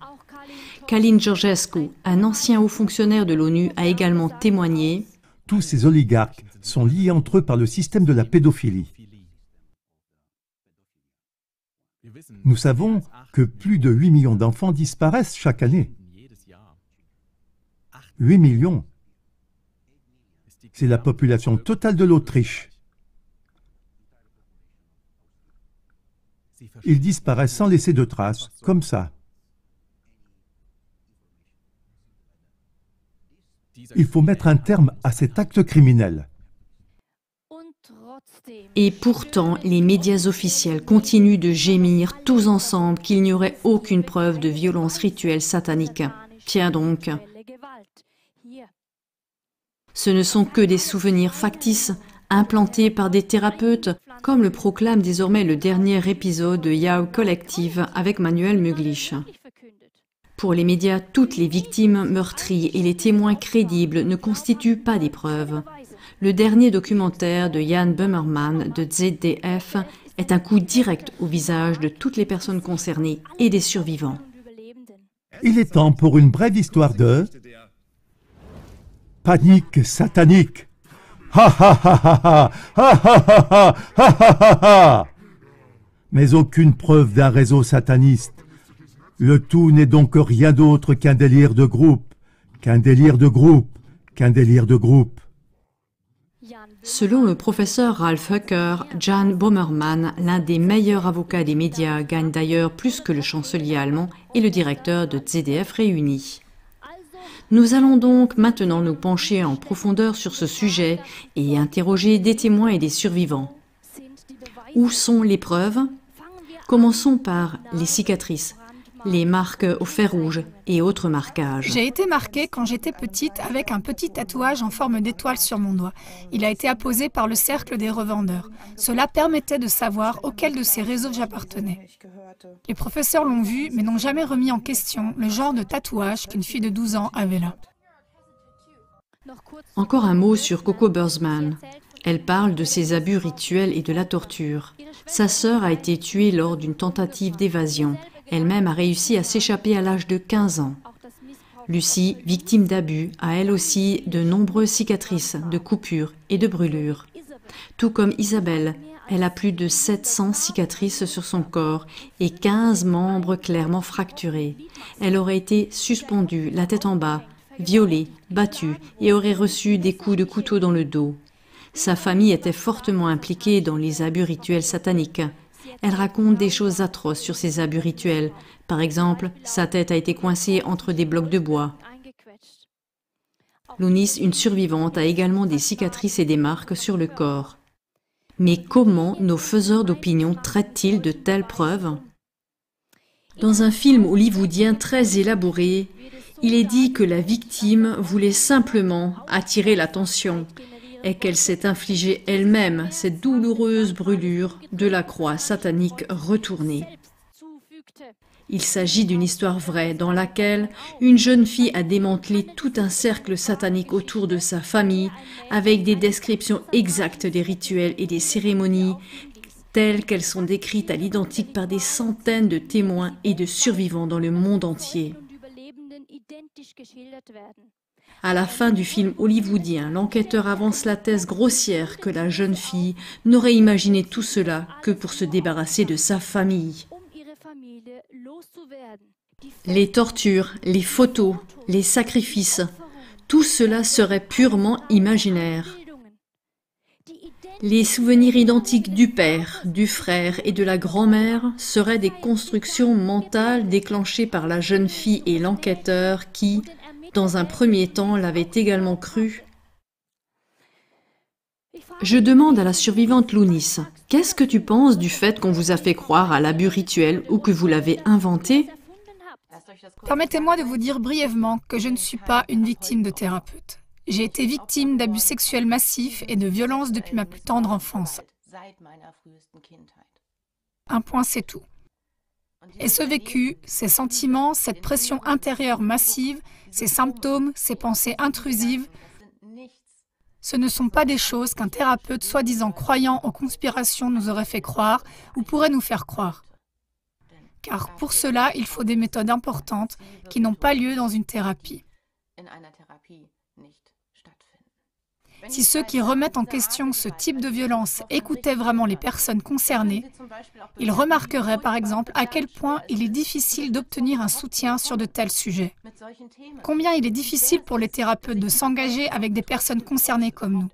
Călin Georgescu, un ancien haut fonctionnaire de l'ONU, a également témoigné. Tous ces oligarques sont liés entre eux par le système de la pédophilie. Nous savons que plus de 8 millions d'enfants disparaissent chaque année. 8 millions. C'est la population totale de l'Autriche. Ils disparaissent sans laisser de traces, comme ça. Il faut mettre un terme à cet acte criminel. Et pourtant, les médias officiels continuent de gémir tous ensemble qu'il n'y aurait aucune preuve de violence rituelle satanique. Tiens donc. Ce ne sont que des souvenirs factices, implantés par des thérapeutes, comme le proclame désormais le dernier épisode de Yao Collective avec Manuel Müglich. Pour les médias, toutes les victimes meurtries et les témoins crédibles ne constituent pas des preuves. Le dernier documentaire de Jan Böhmermann de ZDF est un coup direct au visage de toutes les personnes concernées et des survivants. Il est temps pour une brève histoire de panique satanique. Ha ha ha ha ha ha ha ha ha ha ha. Mais aucune preuve d'un réseau sataniste. Le tout n'est donc rien d'autre qu'un délire de groupe, qu'un délire de groupe, qu'un délire de groupe. Selon le professeur Ralf Höcker, Jan Böhmermann, l'un des meilleurs avocats des médias, gagne d'ailleurs plus que le chancelier allemand et le directeur de ZDF réunis. Nous allons donc maintenant nous pencher en profondeur sur ce sujet et interroger des témoins et des survivants. Où sont les preuves? Commençons par les cicatrices, les marques au fer rouge et autres marquages. J'ai été marquée quand j'étais petite avec un petit tatouage en forme d'étoile sur mon doigt. Il a été apposé par le cercle des revendeurs. Cela permettait de savoir auquel de ces réseaux j'appartenais. Les professeurs l'ont vu, mais n'ont jamais remis en question le genre de tatouage qu'une fille de 12 ans avait là. Encore un mot sur Coco Burzman. Elle parle de ses abus rituels et de la torture. Sa sœur a été tuée lors d'une tentative d'évasion. Elle-même a réussi à s'échapper à l'âge de 15 ans. Lucie, victime d'abus, a elle aussi de nombreuses cicatrices, de coupures et de brûlures. Tout comme Isabelle, elle a plus de 700 cicatrices sur son corps et 15 membres clairement fracturés. Elle aurait été suspendue, la tête en bas, violée, battue et aurait reçu des coups de couteau dans le dos. Sa famille était fortement impliquée dans les abus rituels sataniques. Elle raconte des choses atroces sur ces abus rituels. Par exemple, sa tête a été coincée entre des blocs de bois. Lounis, une survivante, a également des cicatrices et des marques sur le corps. Mais comment nos faiseurs d'opinion traitent-ils de telles preuves? Dans un film hollywoodien très élaboré, il est dit que la victime voulait simplement attirer l'attention et qu'elle s'est infligée elle-même cette douloureuse brûlure de la croix satanique retournée. Il s'agit d'une histoire vraie dans laquelle une jeune fille a démantelé tout un cercle satanique autour de sa famille avec des descriptions exactes des rituels et des cérémonies telles qu'elles sont décrites à l'identique par des centaines de témoins et de survivants dans le monde entier. À la fin du film hollywoodien, l'enquêteur avance la thèse grossière que la jeune fille n'aurait imaginé tout cela que pour se débarrasser de sa famille. Les tortures, les photos, les sacrifices, tout cela serait purement imaginaire. Les souvenirs identiques du père, du frère et de la grand-mère seraient des constructions mentales déclenchées par la jeune fille et l'enquêteur qui, dans un premier temps, l'avaient également cru. Je demande à la survivante Lounis, qu'est-ce que tu penses du fait qu'on vous a fait croire à l'abus rituel ou que vous l'avez inventé? Permettez-moi de vous dire brièvement que je ne suis pas une victime de thérapeute. J'ai été victime d'abus sexuels massifs et de violences depuis ma plus tendre enfance. Un point, c'est tout. Et ce vécu, ces sentiments, cette pression intérieure massive, ces symptômes, ces pensées intrusives, ce ne sont pas des choses qu'un thérapeute soi-disant croyant aux conspirations nous aurait fait croire ou pourrait nous faire croire. Car pour cela, il faut des méthodes importantes qui n'ont pas lieu dans une thérapie. Si ceux qui remettent en question ce type de violence écoutaient vraiment les personnes concernées, ils remarqueraient par exemple à quel point il est difficile d'obtenir un soutien sur de tels sujets. Combien il est difficile pour les thérapeutes de s'engager avec des personnes concernées comme nous.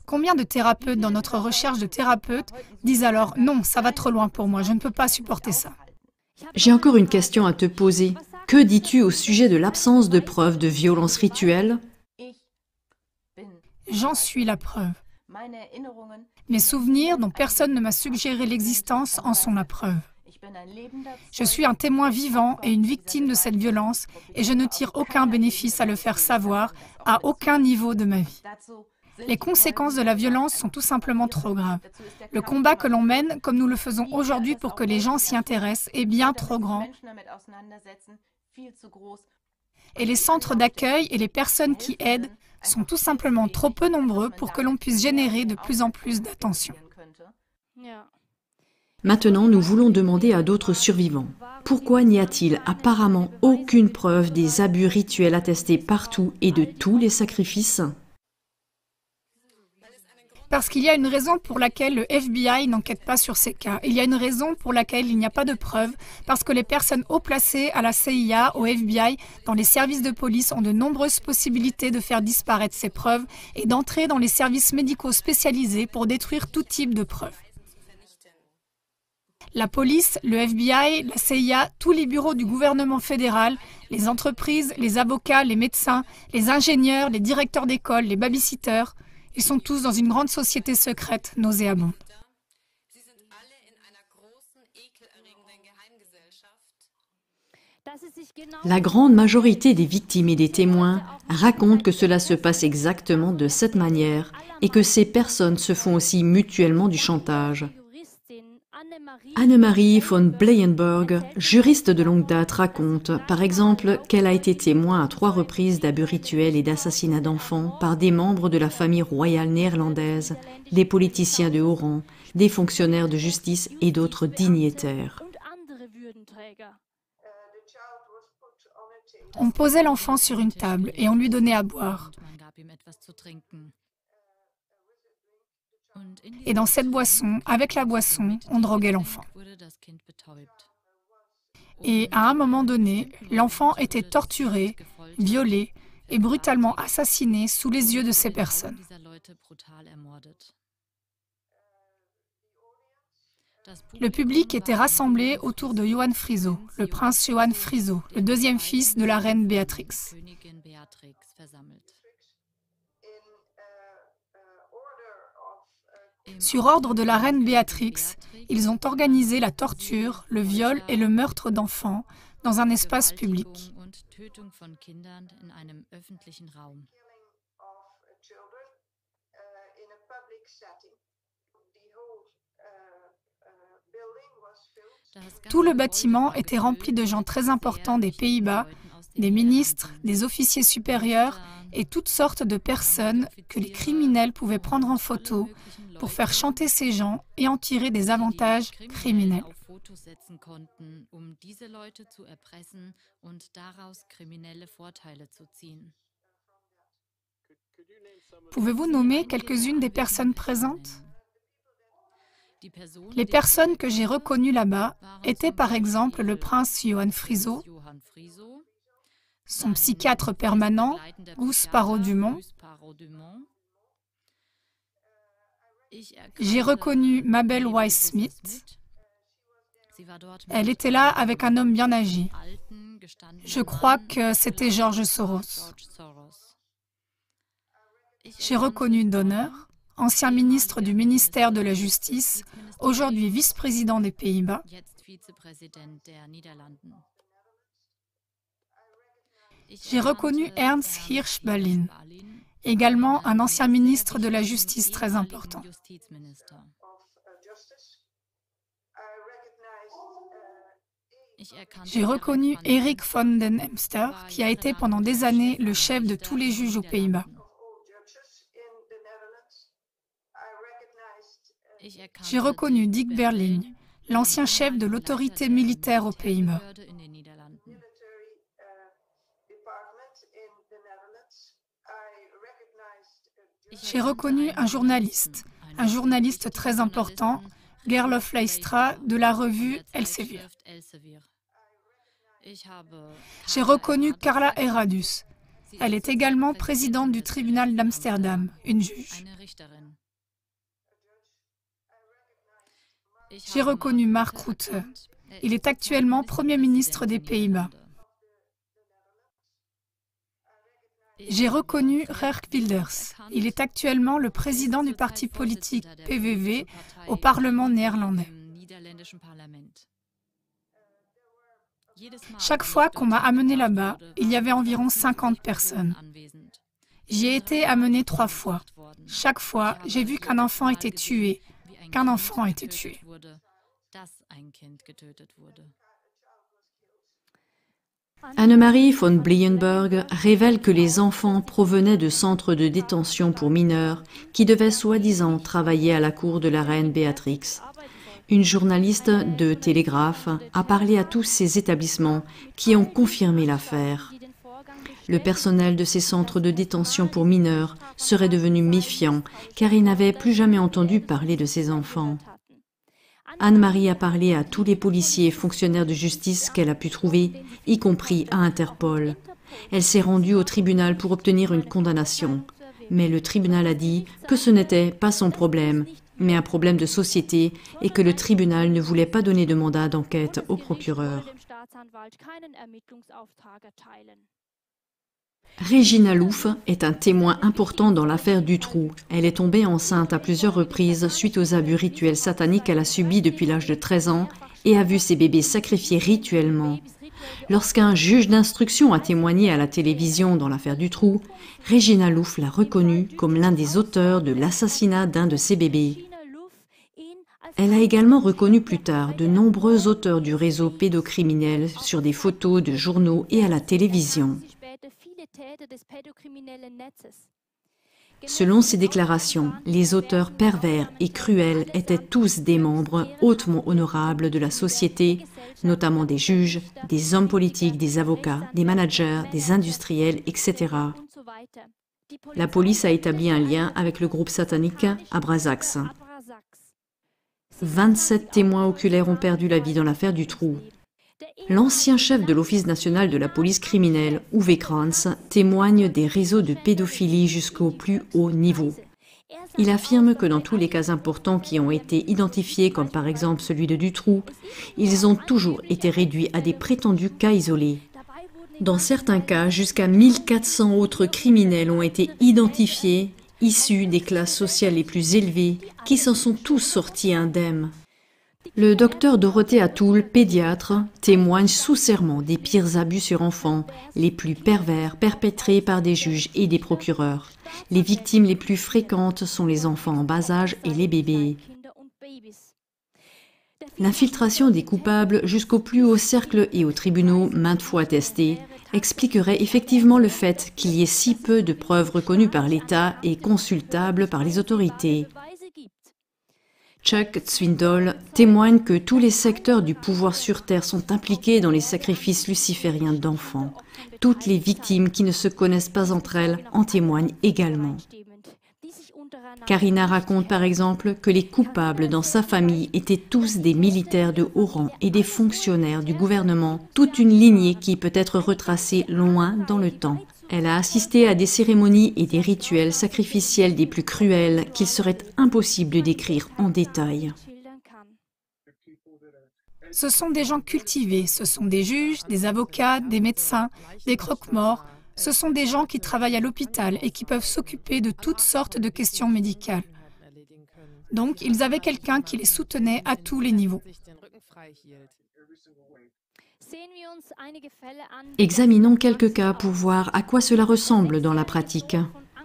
Combien de thérapeutes dans notre recherche de thérapeutes disent alors « Non, ça va trop loin pour moi, je ne peux pas supporter ça ». J'ai encore une question à te poser. Que dis-tu au sujet de l'absence de preuves de violence rituelle? J'en suis la preuve. Mes souvenirs, dont personne ne m'a suggéré l'existence, en sont la preuve. Je suis un témoin vivant et une victime de cette violence et je ne tire aucun bénéfice à le faire savoir à aucun niveau de ma vie. Les conséquences de la violence sont tout simplement trop graves. Le combat que l'on mène, comme nous le faisons aujourd'hui pour que les gens s'y intéressent, est bien trop grand. Et les centres d'accueil et les personnes qui aident sont tout simplement trop peu nombreux pour que l'on puisse générer de plus en plus d'attention. Maintenant, nous voulons demander à d'autres survivants. Pourquoi n'y a-t-il apparemment aucune preuve des abus rituels attestés partout et de tous les sacrifices? Parce qu'il y a une raison pour laquelle le FBI n'enquête pas sur ces cas. Il y a une raison pour laquelle il n'y a pas de preuves, parce que les personnes haut placées à la CIA, au FBI, dans les services de police ont de nombreuses possibilités de faire disparaître ces preuves et d'entrer dans les services médicaux spécialisés pour détruire tout type de preuves. La police, le FBI, la CIA, tous les bureaux du gouvernement fédéral, les entreprises, les avocats, les médecins, les ingénieurs, les directeurs d'école, les babysitters, ils sont tous dans une grande société secrète nauséabonde. La grande majorité des victimes et des témoins racontent que cela se passe exactement de cette manière et que ces personnes se font aussi mutuellement du chantage. Annemarie von Bleyenberg, juriste de longue date, raconte, par exemple, qu'elle a été témoin à 3 reprises d'abus rituels et d'assassinats d'enfants par des membres de la famille royale néerlandaise, des politiciens de haut rang, des fonctionnaires de justice et d'autres dignitaires. On posait l'enfant sur une table et on lui donnait à boire. Et dans cette boisson, avec la boisson, on droguait l'enfant. Et à un moment donné, l'enfant était torturé, violé et brutalement assassiné sous les yeux de ces personnes. Le public était rassemblé autour de Johann Friso, le prince Johann Friso, le 2e fils de la reine Béatrix. Sur ordre de la reine Béatrix, ils ont organisé la torture, le viol et le meurtre d'enfants dans un espace public. Tout le bâtiment était rempli de gens très importants des Pays-Bas, des ministres, des officiers supérieurs et toutes sortes de personnes que les criminels pouvaient prendre en photo pour faire chanter ces gens et en tirer des avantages criminels. Pouvez-vous nommer quelques-unes des personnes présentes ? Les personnes que j'ai reconnues là-bas étaient par exemple le prince Johann Friso, son psychiatre permanent, Gus Parot-Dumont. J'ai reconnu Mabel Weiss-Smith. Elle était là avec un homme bien âgé. Je crois que c'était George Soros. J'ai reconnu Donner, ancien ministre du ministère de la Justice, aujourd'hui vice-président des Pays-Bas. J'ai reconnu Ernst Hirsch-Ballin, également un ancien ministre de la Justice très important. J'ai reconnu Erik von den Emster, qui a été pendant des années le chef de tous les juges aux Pays-Bas. J'ai reconnu Dick Berling, l'ancien chef de l'autorité militaire aux Pays-Bas. J'ai reconnu un journaliste très important, Gerlof Leistra, de la revue Elsevier. J'ai reconnu Carla Herradus. Elle est également présidente du tribunal d'Amsterdam, une juge. J'ai reconnu Mark Rutte. Il est actuellement Premier ministre des Pays-Bas. J'ai reconnu Geert Wilders. Il est actuellement le président du parti politique PVV au Parlement néerlandais. Chaque fois qu'on m'a amené là-bas, il y avait environ 50 personnes. J'y ai été amené 3 fois. Chaque fois, j'ai vu qu'un enfant était tué, Annemarie von Blienberg révèle que les enfants provenaient de centres de détention pour mineurs qui devaient soi-disant travailler à la cour de la reine Béatrix. Une journaliste de Télégraphe a parlé à tous ces établissements qui ont confirmé l'affaire. Le personnel de ces centres de détention pour mineurs serait devenu méfiant car il n'avait plus jamais entendu parler de ces enfants. Anne-Marie a parlé à tous les policiers et fonctionnaires de justice qu'elle a pu trouver, y compris à Interpol. Elle s'est rendue au tribunal pour obtenir une condamnation. Mais le tribunal a dit que ce n'était pas son problème, mais un problème de société et que le tribunal ne voulait pas donner de mandat d'enquête au procureur. Regina Louf est un témoin important dans l'affaire Dutroux. Elle est tombée enceinte à plusieurs reprises suite aux abus rituels sataniques qu'elle a subis depuis l'âge de 13 ans et a vu ses bébés sacrifiés rituellement. Lorsqu'un juge d'instruction a témoigné à la télévision dans l'affaire Dutroux, Regina Louf l'a reconnu comme l'un des auteurs de l'assassinat d'un de ses bébés. Elle a également reconnu plus tard de nombreux auteurs du réseau pédocriminel sur des photos de journaux et à la télévision. Selon ses déclarations, les auteurs pervers et cruels étaient tous des membres hautement honorables de la société, notamment des juges, des hommes politiques, des avocats, des managers, des industriels, etc. La police a établi un lien avec le groupe satanique Abrasax. 27 témoins oculaires ont perdu la vie dans l'affaire Dutroux. L'ancien chef de l'Office national de la police criminelle, Uwe Kranz, témoigne des réseaux de pédophilie jusqu'au plus haut niveau. Il affirme que dans tous les cas importants qui ont été identifiés, comme par exemple celui de Dutroux, ils ont toujours été réduits à des prétendus cas isolés. Dans certains cas, jusqu'à 1400 autres criminels ont été identifiés issus des classes sociales les plus élevées, qui s'en sont tous sortis indemnes. Le docteur Dorothée Atoul, pédiatre, témoigne sous serment des pires abus sur enfants, les plus pervers perpétrés par des juges et des procureurs. Les victimes les plus fréquentes sont les enfants en bas âge et les bébés. L'infiltration des coupables jusqu'au plus haut cercle et aux tribunaux, maintes fois attestés, expliquerait effectivement le fait qu'il y ait si peu de preuves reconnues par l'État et consultables par les autorités. Chuck Swindoll témoigne que tous les secteurs du pouvoir sur Terre sont impliqués dans les sacrifices lucifériens d'enfants. Toutes les victimes qui ne se connaissent pas entre elles en témoignent également. Karina raconte par exemple que les coupables dans sa famille étaient tous des militaires de haut rang et des fonctionnaires du gouvernement, toute une lignée qui peut être retracée loin dans le temps. Elle a assisté à des cérémonies et des rituels sacrificiels des plus cruels qu'il serait impossible de décrire en détail. Ce sont des gens cultivés, ce sont des juges, des avocats, des médecins, des croque-morts. Ce sont des gens qui travaillent à l'hôpital et qui peuvent s'occuper de toutes sortes de questions médicales. Donc, ils avaient quelqu'un qui les soutenait à tous les niveaux. Examinons quelques cas pour voir à quoi cela ressemble dans la pratique.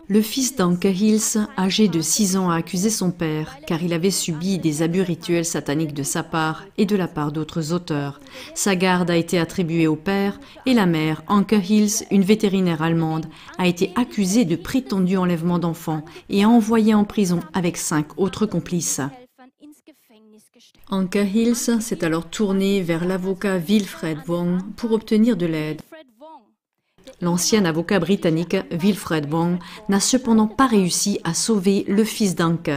Le fils d'Anke Hills, âgé de 6 ans, a accusé son père car il avait subi des abus rituels sataniques de sa part et de la part d'autres auteurs. Sa garde a été attribuée au père et la mère, Anke Hills, une vétérinaire allemande, a été accusée de prétendu enlèvement d'enfants et envoyée en prison avec 5 autres complices. Anke Hills s'est alors tournée vers l'avocat Wilfred Wong pour obtenir de l'aide. L'ancien avocat britannique Wilfred Wong n'a cependant pas réussi à sauver le fils d'Anke,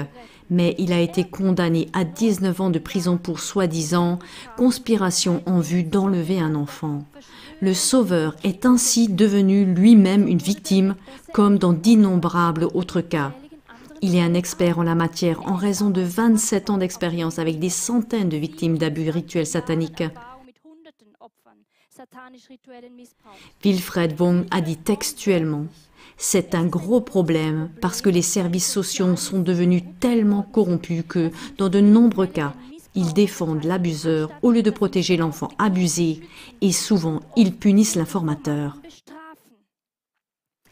mais il a été condamné à 19 ans de prison pour soi-disant conspiration en vue d'enlever un enfant. Le sauveur est ainsi devenu lui-même une victime, comme dans d'innombrables autres cas. Il est un expert en la matière en raison de 27 ans d'expérience avec des centaines de victimes d'abus rituels sataniques. Wilfred Wong a dit textuellement « C'est un gros problème parce que les services sociaux sont devenus tellement corrompus que, dans de nombreux cas, ils défendent l'abuseur au lieu de protéger l'enfant abusé et souvent ils punissent l'informateur. »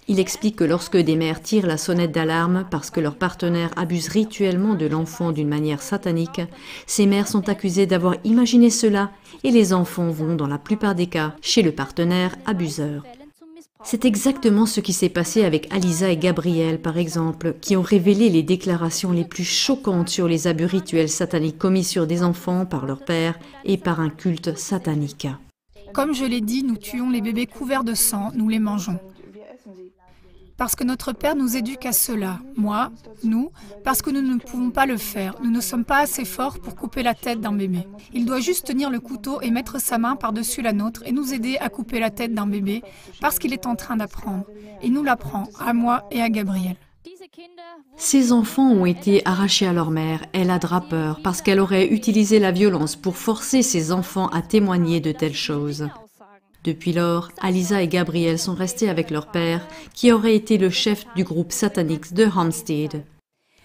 Il explique que lorsque des mères tirent la sonnette d'alarme parce que leur partenaire abuse rituellement de l'enfant d'une manière satanique, ces mères sont accusées d'avoir imaginé cela et les enfants vont, dans la plupart des cas, chez le partenaire abuseur. C'est exactement ce qui s'est passé avec Alisa et Gabriel, par exemple, qui ont révélé les déclarations les plus choquantes sur les abus rituels sataniques commis sur des enfants par leur père et par un culte satanique. Comme je l'ai dit, nous tuons les bébés couverts de sang, nous les mangeons. Parce que notre Père nous éduque à cela, moi, nous, parce que nous ne pouvons pas le faire. Nous ne sommes pas assez forts pour couper la tête d'un bébé. Il doit juste tenir le couteau et mettre sa main par-dessus la nôtre et nous aider à couper la tête d'un bébé parce qu'il est en train d'apprendre. Et nous l'apprend, à moi et à Gabriel. Ces enfants ont été arrachés à leur mère, elle a peur, parce qu'elle aurait utilisé la violence pour forcer ses enfants à témoigner de telles choses. Depuis lors, Alisa et Gabriel sont restés avec leur père, qui aurait été le chef du groupe satanique de Hampstead.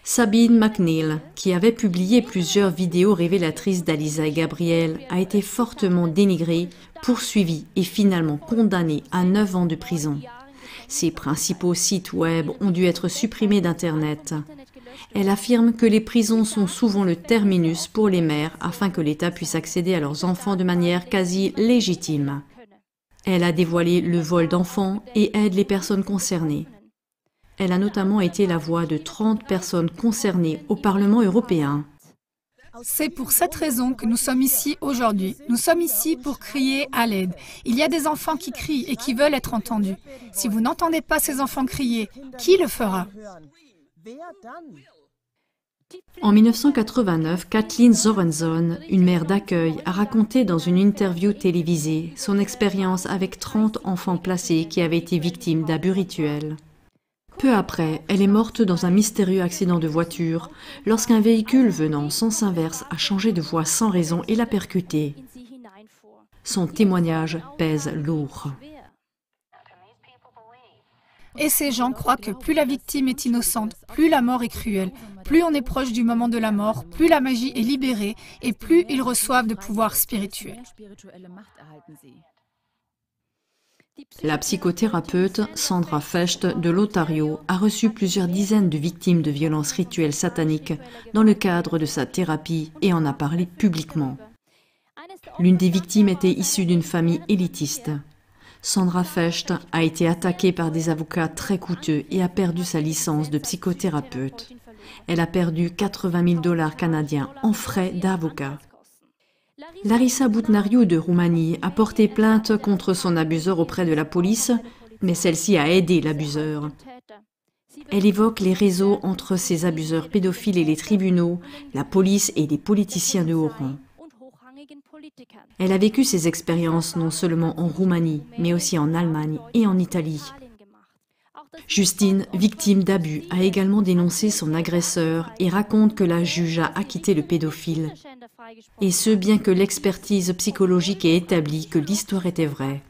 Sabine McNeil, qui avait publié plusieurs vidéos révélatrices d'Alisa et Gabriel, a été fortement dénigrée, poursuivie et finalement condamnée à 9 ans de prison. Ses principaux sites web ont dû être supprimés d'Internet. Elle affirme que les prisons sont souvent le terminus pour les mères afin que l'État puisse accéder à leurs enfants de manière quasi légitime. Elle a dévoilé le vol d'enfants et aide les personnes concernées. Elle a notamment été la voix de 30 personnes concernées au Parlement européen. C'est pour cette raison que nous sommes ici aujourd'hui. Nous sommes ici pour crier à l'aide. Il y a des enfants qui crient et qui veulent être entendus. Si vous n'entendez pas ces enfants crier, qui le fera ? En 1989, Kathleen Sorenson, une mère d'accueil, a raconté dans une interview télévisée son expérience avec 30 enfants placés qui avaient été victimes d'abus rituels. Peu après, elle est morte dans un mystérieux accident de voiture lorsqu'un véhicule venant en sens inverse a changé de voie sans raison et l'a percutée. Son témoignage pèse lourd. Et ces gens croient que plus la victime est innocente, plus la mort est cruelle, plus on est proche du moment de la mort, plus la magie est libérée et plus ils reçoivent de pouvoirs spirituels. La psychothérapeute Sandra Fecht de l'Ontario a reçu plusieurs dizaines de victimes de violences rituelles sataniques dans le cadre de sa thérapie et en a parlé publiquement. L'une des victimes était issue d'une famille élitiste. Sandra Fecht a été attaquée par des avocats très coûteux et a perdu sa licence de psychothérapeute. Elle a perdu 80 000 $ canadiens en frais d'avocat. Larissa Boutnariu de Roumanie a porté plainte contre son abuseur auprès de la police, mais celle-ci a aidé l'abuseur. Elle évoque les réseaux entre ces abuseurs pédophiles et les tribunaux, la police et les politiciens de haut rang. Elle a vécu ces expériences non seulement en Roumanie, mais aussi en Allemagne et en Italie. Justine, victime d'abus, a également dénoncé son agresseur et raconte que la juge a acquitté le pédophile. Et ce, bien que l'expertise psychologique ait établi que l'histoire était vraie.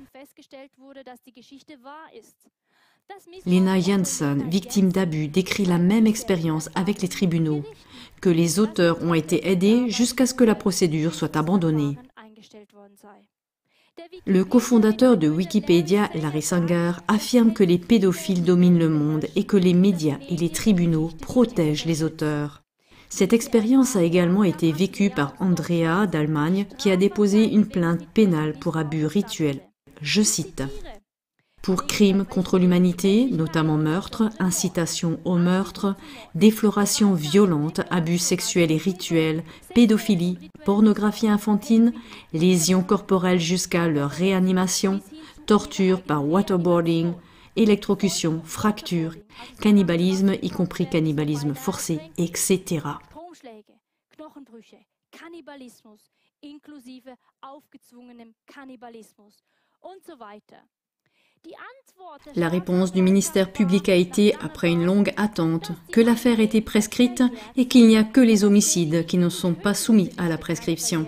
Lena Jensen, victime d'abus, décrit la même expérience avec les tribunaux, que les auteurs ont été aidés jusqu'à ce que la procédure soit abandonnée. Le cofondateur de Wikipédia, Larry Sanger, affirme que les pédophiles dominent le monde et que les médias et les tribunaux protègent les auteurs. Cette expérience a également été vécue par Andrea d'Allemagne, qui a déposé une plainte pénale pour abus rituels. Je cite. Pour crimes contre l'humanité, notamment meurtre, incitation au meurtre, défloration violente, abus sexuels et rituels, pédophilie, pornographie infantile, lésions corporelles jusqu'à leur réanimation, torture par waterboarding, électrocution, fracture, cannibalisme, y compris cannibalisme forcé, etc. La réponse du ministère public a été, après une longue attente, que l'affaire était prescrite et qu'il n'y a que les homicides qui ne sont pas soumis à la prescription.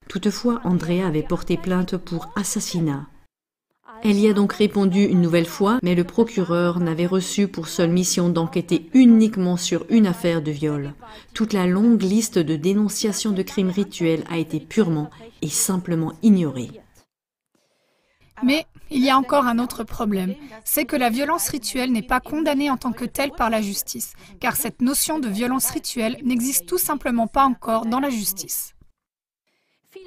Toutefois, Andrea avait porté plainte pour assassinat. Elle y a donc répondu une nouvelle fois, mais le procureur n'avait reçu pour seule mission d'enquêter uniquement sur une affaire de viol. Toute la longue liste de dénonciations de crimes rituels a été purement et simplement ignorée. Mais il y a encore un autre problème, c'est que la violence rituelle n'est pas condamnée en tant que telle par la justice, car cette notion de violence rituelle n'existe tout simplement pas encore dans la justice.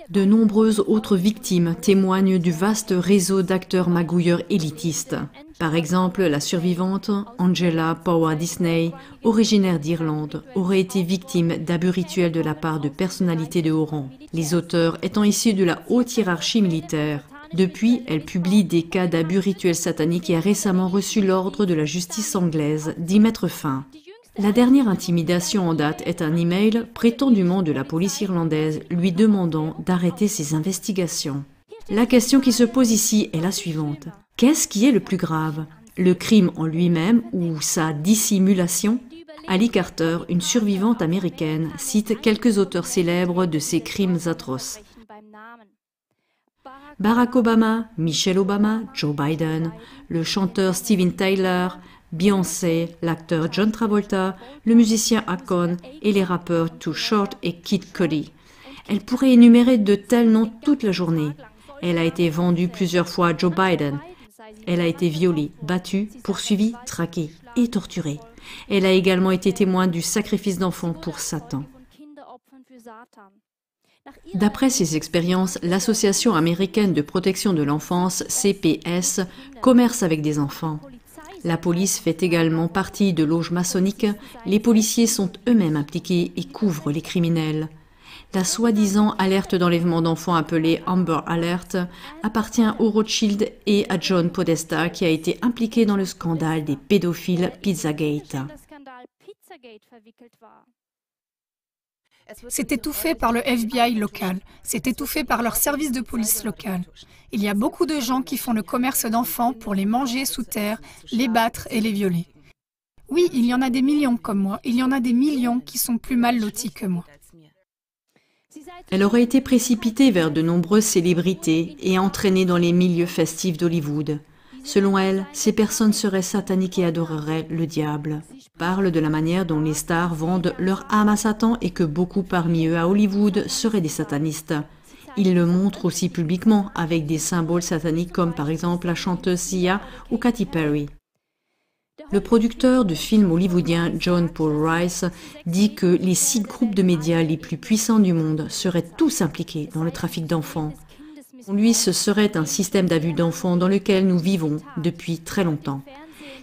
De nombreuses autres victimes témoignent du vaste réseau d'acteurs magouilleurs élitistes. Par exemple, la survivante, Angela Power Disney, originaire d'Irlande, aurait été victime d'abus rituels de la part de personnalités de haut rang, les auteurs étant issus de la haute hiérarchie militaire. Depuis, elle publie des cas d'abus rituels sataniques et a récemment reçu l'ordre de la justice anglaise d'y mettre fin. La dernière intimidation en date est un email prétendument de la police irlandaise lui demandant d'arrêter ses investigations. La question qui se pose ici est la suivante. Qu'est-ce qui est le plus grave? Le crime en lui-même ou sa dissimulation? Ali Carter, une survivante américaine, cite quelques auteurs célèbres de ces crimes atroces. Barack Obama, Michelle Obama, Joe Biden, le chanteur Steven Tyler, Beyoncé, l'acteur John Travolta, le musicien Akon et les rappeurs Too Short et Kid Cudi. Elle pourrait énumérer de tels noms toute la journée. Elle a été vendue plusieurs fois à Joe Biden. Elle a été violée, battue, poursuivie, traquée et torturée. Elle a également été témoin du sacrifice d'enfants pour Satan. D'après ses expériences, l'Association américaine de protection de l'enfance, CPS, commerce avec des enfants. La police fait également partie de loges maçonniques, les policiers sont eux-mêmes impliqués et couvrent les criminels. La soi-disant alerte d'enlèvement d'enfants appelée Amber Alert appartient au Rothschild et à John Podesta qui a été impliqué dans le scandale des pédophiles Pizzagate. C'est étouffé par le FBI local, c'est étouffé par leur service de police local. Il y a beaucoup de gens qui font le commerce d'enfants pour les manger sous terre, les battre et les violer. Oui, il y en a des millions comme moi, il y en a des millions qui sont plus mal lotis que moi. Elle aurait été précipitée vers de nombreuses célébrités et entraînée dans les milieux festifs d'Hollywood. Selon elle, ces personnes seraient sataniques et adoreraient le diable. Parle de la manière dont les stars vendent leur âme à Satan et que beaucoup parmi eux à Hollywood seraient des satanistes. Il le montre aussi publiquement avec des symboles sataniques comme par exemple la chanteuse Sia ou Katy Perry. Le producteur de films hollywoodien John Paul Rice dit que les 6 groupes de médias les plus puissants du monde seraient tous impliqués dans le trafic d'enfants. Pour lui, ce serait un système d'abus d'enfants dans lequel nous vivons depuis très longtemps.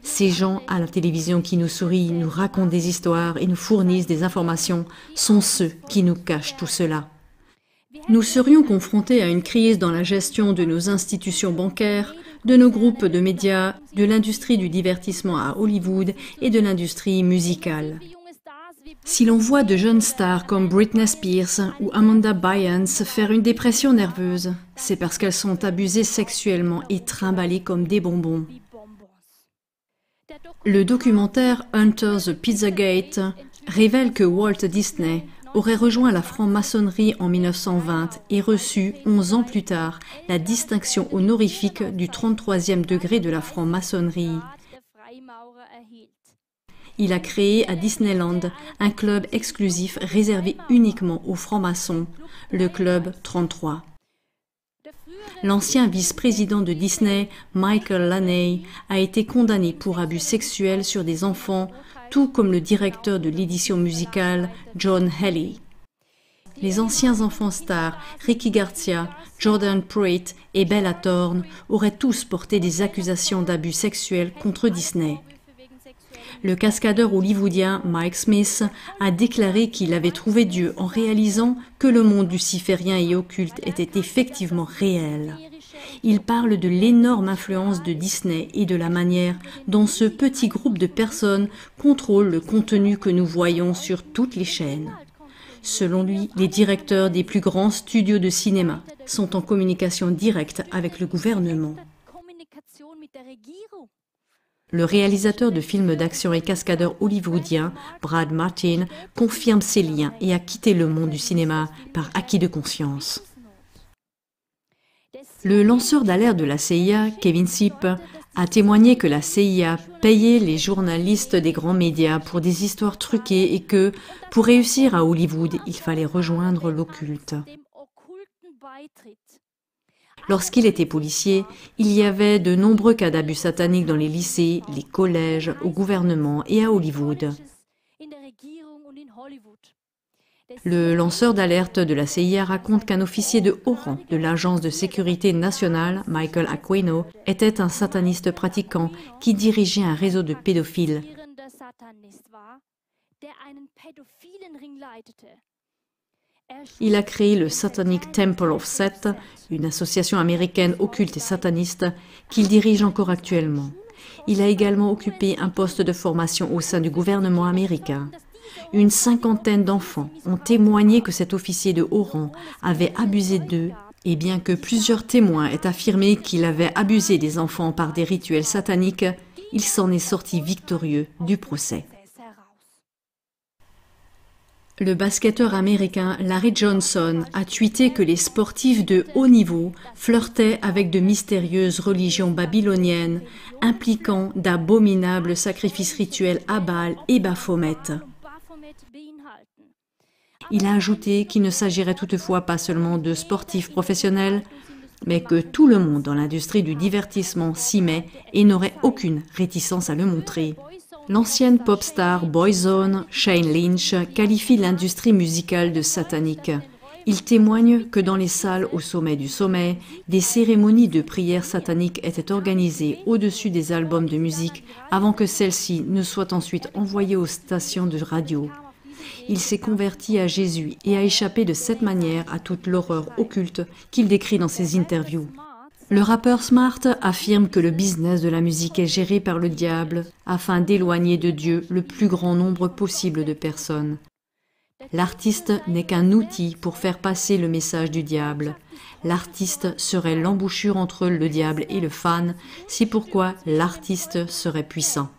Ces gens à la télévision qui nous sourient, nous racontent des histoires et nous fournissent des informations sont ceux qui nous cachent tout cela. Nous serions confrontés à une crise dans la gestion de nos institutions bancaires, de nos groupes de médias, de l'industrie du divertissement à Hollywood et de l'industrie musicale. Si l'on voit de jeunes stars comme Britney Spears ou Amanda Bynes faire une dépression nerveuse, c'est parce qu'elles sont abusées sexuellement et trimballées comme des bonbons. Le documentaire Hunter the Pizzagate révèle que Walt Disney aurait rejoint la franc-maçonnerie en 1920 et reçu, 11 ans plus tard, la distinction honorifique du 33e degré de la franc-maçonnerie. Il a créé à Disneyland un club exclusif réservé uniquement aux francs-maçons, le Club 33. L'ancien vice-président de Disney, Michael Laney, a été condamné pour abus sexuels sur des enfants, tout comme le directeur de l'édition musicale, John Haley. Les anciens enfants stars, Ricky Garcia, Jordan Pruitt et Bella Thorne, auraient tous porté des accusations d'abus sexuels contre Disney. Le cascadeur hollywoodien Mike Smith a déclaré qu'il avait trouvé Dieu en réalisant que le monde luciférien et occulte était effectivement réel. Il parle de l'énorme influence de Disney et de la manière dont ce petit groupe de personnes contrôle le contenu que nous voyons sur toutes les chaînes. Selon lui, les directeurs des plus grands studios de cinéma sont en communication directe avec le gouvernement. Le réalisateur de films d'action et cascadeur hollywoodien, Brad Martin, confirme ces liens et a quitté le monde du cinéma par acquis de conscience. Le lanceur d'alerte de la CIA, Kevin Sipp, a témoigné que la CIA payait les journalistes des grands médias pour des histoires truquées et que, pour réussir à Hollywood, il fallait rejoindre l'occulte. Lorsqu'il était policier, il y avait de nombreux cas d'abus sataniques dans les lycées, les collèges, au gouvernement et à Hollywood. Le lanceur d'alerte de la CIA raconte qu'un officier de haut rang de l'Agence de sécurité nationale, Michael Aquino, était un sataniste pratiquant qui dirigeait un réseau de pédophiles. Il a créé le Satanic Temple of Set, une association américaine occulte et sataniste qu'il dirige encore actuellement. Il a également occupé un poste de formation au sein du gouvernement américain. Une 50aine d'enfants ont témoigné que cet officier de haut rang avait abusé d'eux, et bien que plusieurs témoins aient affirmé qu'il avait abusé des enfants par des rituels sataniques, il s'en est sorti victorieux du procès. Le basketteur américain Larry Johnson a tweeté que les sportifs de haut niveau flirtaient avec de mystérieuses religions babyloniennes impliquant d'abominables sacrifices rituels à Baal et Baphomet. Il a ajouté qu'il ne s'agirait toutefois pas seulement de sportifs professionnels, mais que tout le monde dans l'industrie du divertissement s'y met et n'aurait aucune réticence à le montrer. L'ancienne pop star Boyzone, Shane Lynch, qualifie l'industrie musicale de satanique. Il témoigne que dans les salles au sommet du sommet, des cérémonies de prière satanique étaient organisées au-dessus des albums de musique avant que celles-ci ne soient ensuite envoyées aux stations de radio. Il s'est converti à Jésus et a échappé de cette manière à toute l'horreur occulte qu'il décrit dans ses interviews. Le rappeur Smart affirme que le business de la musique est géré par le diable afin d'éloigner de Dieu le plus grand nombre possible de personnes. L'artiste n'est qu'un outil pour faire passer le message du diable. L'artiste serait l'embouchure entre le diable et le fan, c'est pourquoi l'artiste serait puissant.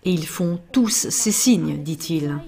Et ils font tous ces signes, dit-il.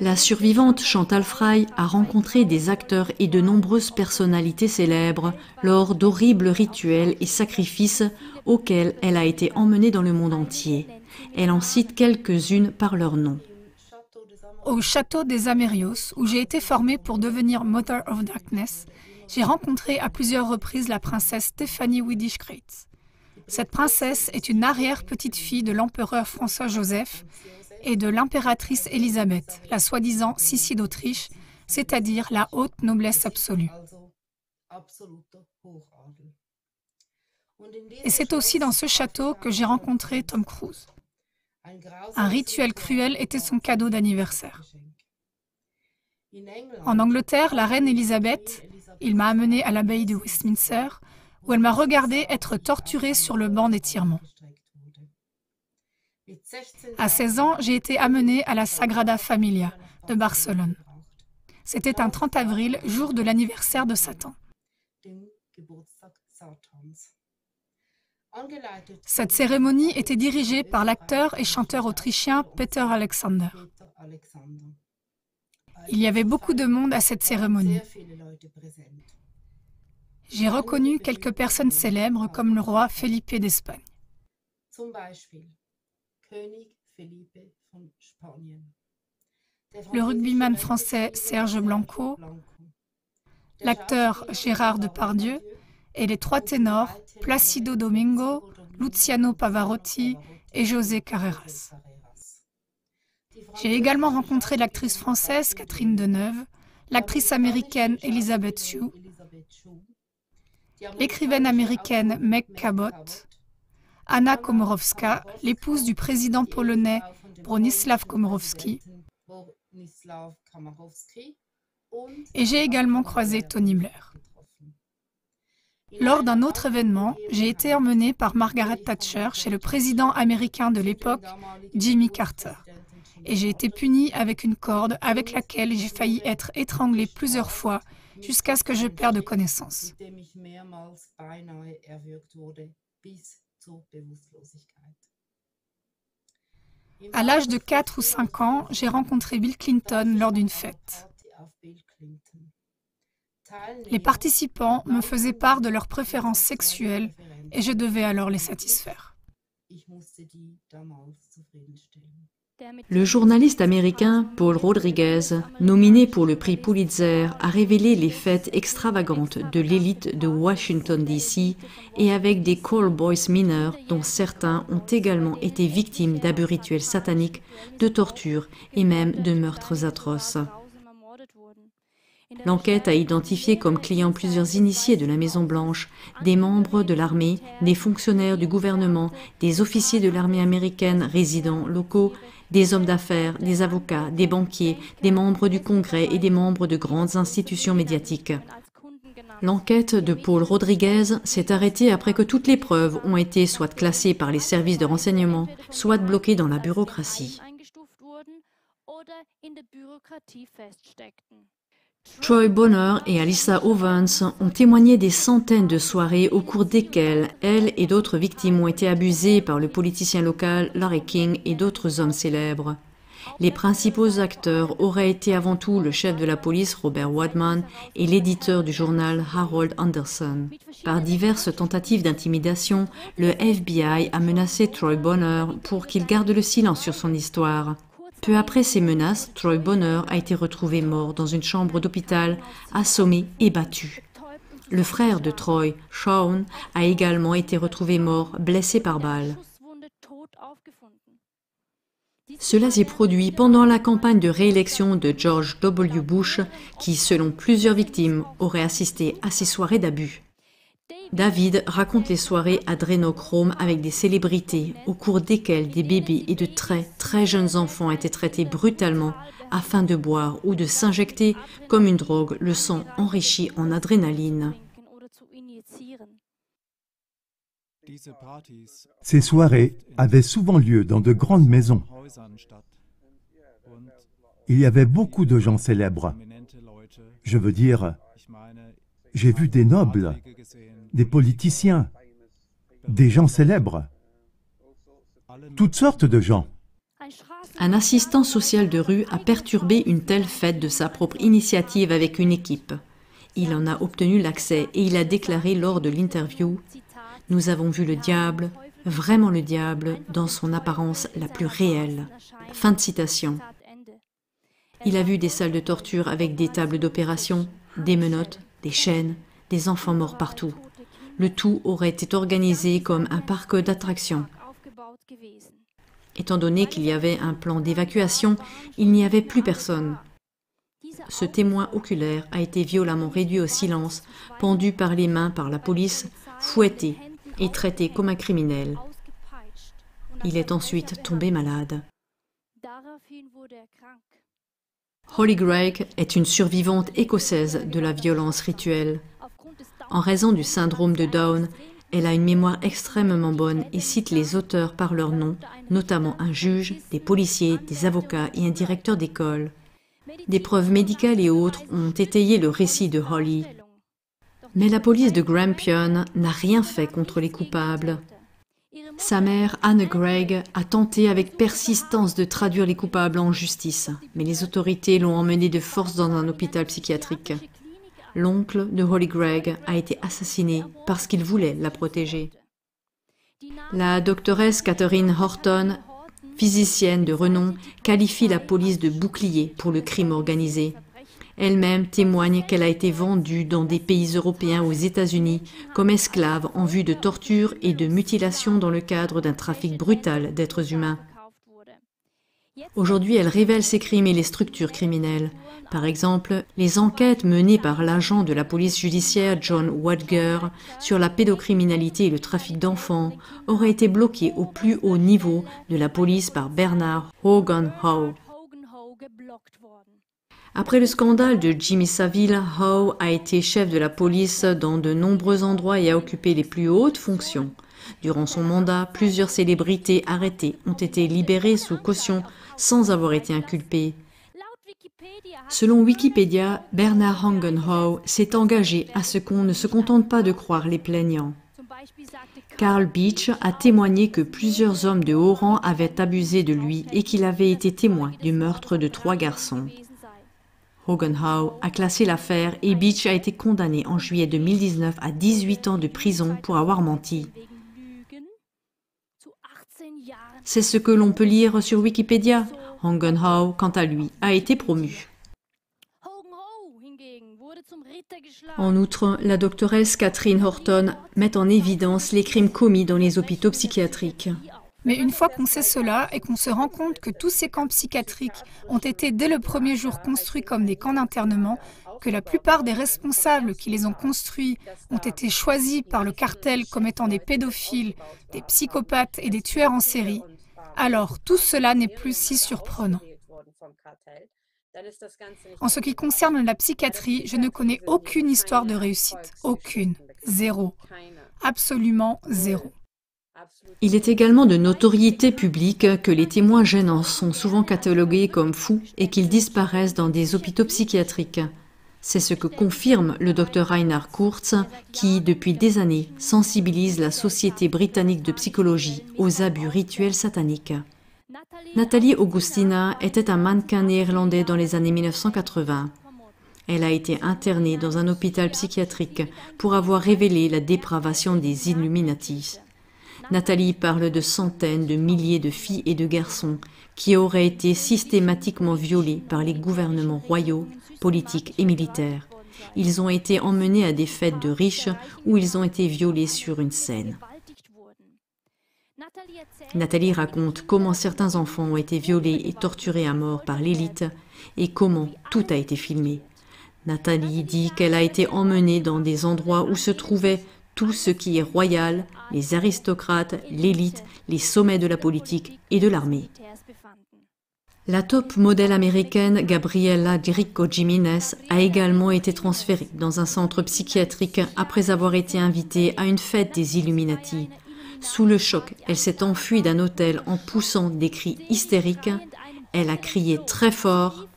La survivante Chantal Frey a rencontré des acteurs et de nombreuses personnalités célèbres lors d'horribles rituels et sacrifices auxquels elle a été emmenée dans le monde entier. Elle en cite quelques-unes par leur nom. Au château des Amérios, où j'ai été formée pour devenir Mother of Darkness, j'ai rencontré à plusieurs reprises la princesse Stéphanie Wiedisch-Graetz. Cette princesse est une arrière-petite-fille de l'empereur François-Joseph et de l'impératrice Élisabeth, la soi-disant Sissi d'Autriche, c'est-à-dire la haute noblesse absolue. Et c'est aussi dans ce château que j'ai rencontré Tom Cruise. Un rituel cruel était son cadeau d'anniversaire. En Angleterre, la reine Élisabeth, il m'a amenée à l'abbaye de Westminster, où elle m'a regardée être torturée sur le banc d'étirement. À 16 ans, j'ai été amenée à la Sagrada Familia de Barcelone. C'était un 30 avril, jour de l'anniversaire de Satan. Cette cérémonie était dirigée par l'acteur et chanteur autrichien Peter Alexander. Il y avait beaucoup de monde à cette cérémonie. J'ai reconnu quelques personnes célèbres comme le roi Felipe d'Espagne. Le rugbyman français Serge Blanco, l'acteur Gérard Depardieu et les trois ténors Placido Domingo, Luciano Pavarotti et José Carreras. J'ai également rencontré l'actrice française Catherine Deneuve, l'actrice américaine Elizabeth Shue, l'écrivaine américaine Meg Cabot, Anna Komorowska, l'épouse du président polonais Bronisław Komorowski, et j'ai également croisé Tony Blair. Lors d'un autre événement, j'ai été emmenée par Margaret Thatcher chez le président américain de l'époque, Jimmy Carter, et j'ai été punie avec une corde avec laquelle j'ai failli être étranglée plusieurs fois jusqu'à ce que je perde connaissance. À l'âge de 4 ou 5 ans, j'ai rencontré Bill Clinton lors d'une fête. Les participants me faisaient part de leurs préférences sexuelles et je devais alors les satisfaire. Le journaliste américain Paul Rodriguez, nominé pour le prix Pulitzer, a révélé les fêtes extravagantes de l'élite de Washington DC et avec des call boys mineurs dont certains ont également été victimes d'abus rituels sataniques, de tortures et même de meurtres atroces. L'enquête a identifié comme clients plusieurs initiés de la Maison-Blanche, des membres de l'armée, des fonctionnaires du gouvernement, des officiers de l'armée américaine résidents locaux, des hommes d'affaires, des avocats, des banquiers, des membres du Congrès et des membres de grandes institutions médiatiques. L'enquête de Paul Rodriguez s'est arrêtée après que toutes les preuves ont été soit classées par les services de renseignement, soit bloquées dans la bureaucratie. Troy Bonner et Alyssa Owens ont témoigné des centaines de soirées au cours desquelles elles et d'autres victimes ont été abusées par le politicien local Larry King et d'autres hommes célèbres. Les principaux acteurs auraient été avant tout le chef de la police Robert Wadman et l'éditeur du journal Harold Anderson. Par diverses tentatives d'intimidation, le FBI a menacé Troy Bonner pour qu'il garde le silence sur son histoire. Peu après ces menaces, Troy Bonner a été retrouvé mort dans une chambre d'hôpital, assommé et battu. Le frère de Troy, Sean, a également été retrouvé mort, blessé par balle. Cela s'est produit pendant la campagne de réélection de George W. Bush, qui, selon plusieurs victimes, aurait assisté à ces soirées d'abus. David raconte les soirées adrénochrome avec des célébrités, au cours desquelles des bébés et de très jeunes enfants étaient traités brutalement afin de boire ou de s'injecter, comme une drogue, le sang enrichi en adrénaline. Ces soirées avaient souvent lieu dans de grandes maisons. Il y avait beaucoup de gens célèbres. Je veux dire, j'ai vu des nobles, des politiciens, des gens célèbres, toutes sortes de gens. Un assistant social de rue a perturbé une telle fête de sa propre initiative avec une équipe. Il en a obtenu l'accès et il a déclaré lors de l'interview « Nous avons vu le diable, vraiment le diable, dans son apparence la plus réelle. » Fin de citation. Il a vu des salles de torture avec des tables d'opération, des menottes, des chaînes, des enfants morts partout. Le tout aurait été organisé comme un parc d'attractions. Étant donné qu'il y avait un plan d'évacuation, il n'y avait plus personne. Ce témoin oculaire a été violemment réduit au silence, pendu par les mains par la police, fouetté et traité comme un criminel. Il est ensuite tombé malade. Holly Greig est une survivante écossaise de la violence rituelle. En raison du syndrome de Down, elle a une mémoire extrêmement bonne et cite les auteurs par leur nom, notamment un juge, des policiers, des avocats et un directeur d'école. Des preuves médicales et autres ont étayé le récit de Holly. Mais la police de Grampian n'a rien fait contre les coupables. Sa mère, Anne Greig, a tenté avec persistance de traduire les coupables en justice, mais les autorités l'ont emmenée de force dans un hôpital psychiatrique. L'oncle de Holly Greig a été assassiné parce qu'il voulait la protéger. La doctoresse Catherine Horton, physicienne de renom, qualifie la police de bouclier pour le crime organisé. Elle-même témoigne qu'elle a été vendue dans des pays européens aux États-Unis comme esclave en vue de torture et de mutilation dans le cadre d'un trafic brutal d'êtres humains. Aujourd'hui, elle révèle ses crimes et les structures criminelles. Par exemple, les enquêtes menées par l'agent de la police judiciaire John Wadger sur la pédocriminalité et le trafic d'enfants auraient été bloquées au plus haut niveau de la police par Bernard Hogan Howe. Après le scandale de Jimmy Savile, Howe a été chef de la police dans de nombreux endroits et a occupé les plus hautes fonctions. Durant son mandat, plusieurs célébrités arrêtées ont été libérées sous caution sans avoir été inculpées. Selon Wikipédia, Bernard Hogan Howe s'est engagé à ce qu'on ne se contente pas de croire les plaignants. Carl Beach a témoigné que plusieurs hommes de haut rang avaient abusé de lui et qu'il avait été témoin du meurtre de 3 garçons. Hogan Howe a classé l'affaire et Beach a été condamné en juillet 2019 à 18 ans de prison pour avoir menti. C'est ce que l'on peut lire sur Wikipédia. Hogan Howe, quant à lui, a été promu. En outre, la doctoresse Catherine Horton met en évidence les crimes commis dans les hôpitaux psychiatriques. Mais une fois qu'on sait cela et qu'on se rend compte que tous ces camps psychiatriques ont été dès le premier jour construits comme des camps d'internement, que la plupart des responsables qui les ont construits ont été choisis par le cartel comme étant des pédophiles, des psychopathes et des tueurs en série, alors tout cela n'est plus si surprenant. En ce qui concerne la psychiatrie, je ne connais aucune histoire de réussite. Aucune. Zéro. Absolument zéro. Il est également de notoriété publique que les témoins gênants sont souvent catalogués comme fous et qu'ils disparaissent dans des hôpitaux psychiatriques. C'est ce que confirme le Dr Reinhard Kurz, qui, depuis des années, sensibilise la Société britannique de psychologie aux abus rituels sataniques. Nathalie Augustina était un mannequin néerlandais dans les années 1980. Elle a été internée dans un hôpital psychiatrique pour avoir révélé la dépravation des Illuminati. Nathalie parle de centaines de milliers de filles et de garçons qui auraient été systématiquement violés par les gouvernements royaux, politiques et militaires. Ils ont été emmenés à des fêtes de riches où ils ont été violés sur une scène. Nathalie raconte comment certains enfants ont été violés et torturés à mort par l'élite et comment tout a été filmé. Nathalie dit qu'elle a été emmenée dans des endroits où se trouvaient tout ce qui est royal, les aristocrates, l'élite, les sommets de la politique et de l'armée. La top modèle américaine Gabriela Rico Jiménez a également été transférée dans un centre psychiatrique après avoir été invitée à une fête des Illuminati. Sous le choc, elle s'est enfuie d'un hôtel en poussant des cris hystériques. Elle a crié très fort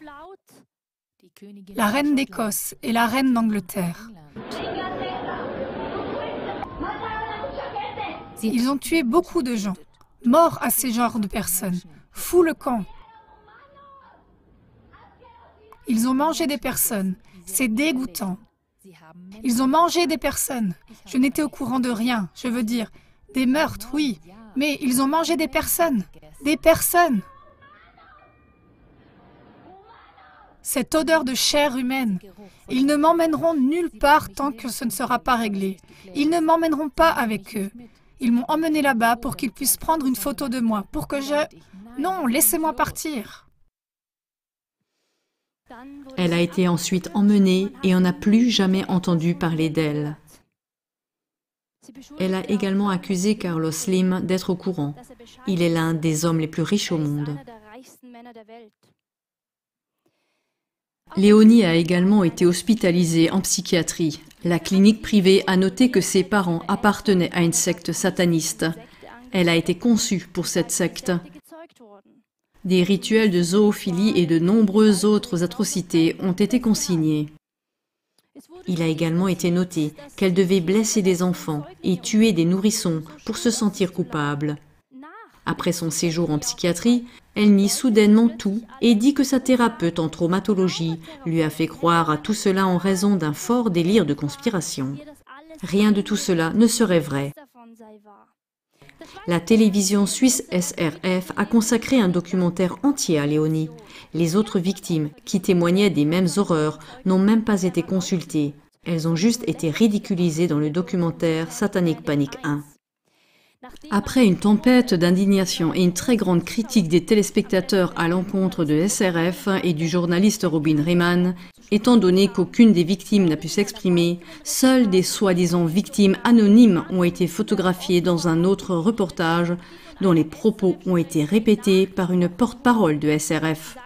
« La reine d'Écosse et la reine d'Angleterre ». Ils ont tué beaucoup de gens. Mort à ces genres de personnes. Fous le camp. Ils ont mangé des personnes. C'est dégoûtant. Ils ont mangé des personnes. Je n'étais au courant de rien. Je veux dire, des meurtres, oui. Mais ils ont mangé des personnes. Des personnes. Cette odeur de chair humaine. Ils ne m'emmèneront nulle part tant que ce ne sera pas réglé. Ils ne m'emmèneront pas avec eux. Ils m'ont emmené là-bas pour qu'ils puissent prendre une photo de moi, pour que je... Non, laissez-moi partir. Elle a été ensuite emmenée et on n'a plus jamais entendu parler d'elle. Elle a également accusé Carlos Slim d'être au courant. Il est l'un des hommes les plus riches au monde. Léonie a également été hospitalisée en psychiatrie. La clinique privée a noté que ses parents appartenaient à une secte sataniste. Elle a été conçue pour cette secte. Des rituels de zoophilie et de nombreuses autres atrocités ont été consignés. Il a également été noté qu'elle devait blesser des enfants et tuer des nourrissons pour se sentir coupable. Après son séjour en psychiatrie, elle nie soudainement tout et dit que sa thérapeute en traumatologie lui a fait croire à tout cela en raison d'un fort délire de conspiration. Rien de tout cela ne serait vrai. La télévision suisse SRF a consacré un documentaire entier à Léonie. Les autres victimes, qui témoignaient des mêmes horreurs, n'ont même pas été consultées. Elles ont juste été ridiculisées dans le documentaire Satanic Panic 1. Après une tempête d'indignation et une très grande critique des téléspectateurs à l'encontre de SRF et du journaliste Robin Riemann, étant donné qu'aucune des victimes n'a pu s'exprimer, seules des soi-disant victimes anonymes ont été photographiées dans un autre reportage dont les propos ont été répétés par une porte-parole de SRF.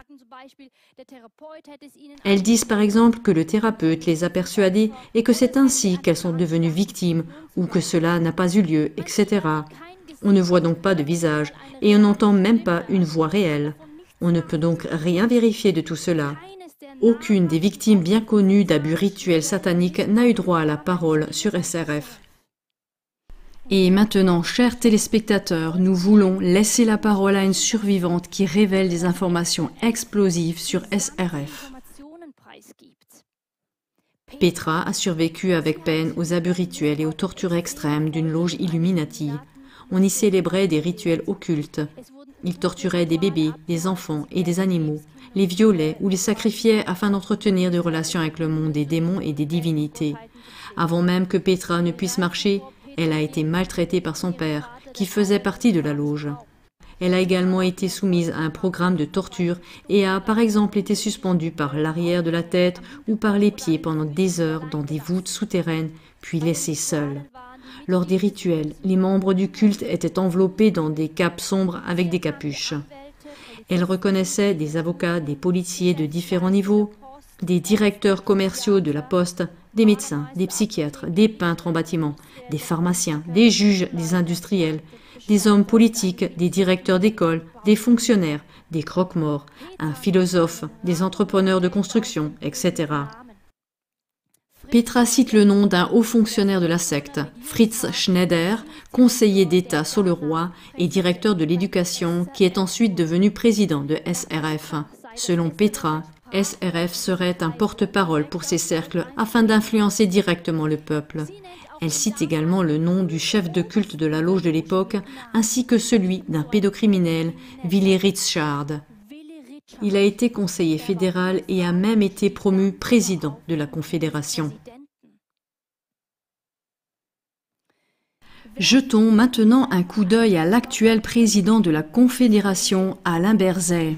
Elles disent par exemple que le thérapeute les a persuadées et que c'est ainsi qu'elles sont devenues victimes ou que cela n'a pas eu lieu, etc. On ne voit donc pas de visage et on n'entend même pas une voix réelle. On ne peut donc rien vérifier de tout cela. Aucune des victimes bien connues d'abus rituels sataniques n'a eu droit à la parole sur SRF. Et maintenant, chers téléspectateurs, nous voulons laisser la parole à une survivante qui révèle des informations explosives sur SRF. Petra a survécu avec peine aux abus rituels et aux tortures extrêmes d'une loge Illuminati. On y célébrait des rituels occultes. Ils torturaient des bébés, des enfants et des animaux, les violaient ou les sacrifiaient afin d'entretenir des relations avec le monde des démons et des divinités. Avant même que Petra ne puisse marcher, elle a été maltraitée par son père, qui faisait partie de la loge. Elle a également été soumise à un programme de torture et a par exemple été suspendue par l'arrière de la tête ou par les pieds pendant des heures dans des voûtes souterraines, puis laissée seule. Lors des rituels, les membres du culte étaient enveloppés dans des capes sombres avec des capuches. Elle reconnaissait des avocats, des policiers de différents niveaux, des directeurs commerciaux de la poste, des médecins, des psychiatres, des peintres en bâtiment, des pharmaciens, des juges, des industriels, des hommes politiques, des directeurs d'école, des fonctionnaires, des croque-morts, un philosophe, des entrepreneurs de construction, etc. Petra cite le nom d'un haut fonctionnaire de la secte, Fritz Schneider, conseiller d'État sous le roi et directeur de l'éducation, qui est ensuite devenu président de SRF. Selon Petra, SRF serait un porte-parole pour ces cercles afin d'influencer directement le peuple. Elle cite également le nom du chef de culte de la loge de l'époque, ainsi que celui d'un pédocriminel, Willy Richard. Il a été conseiller fédéral et a même été promu président de la Confédération. Jetons maintenant un coup d'œil à l'actuel président de la Confédération, Alain Berset.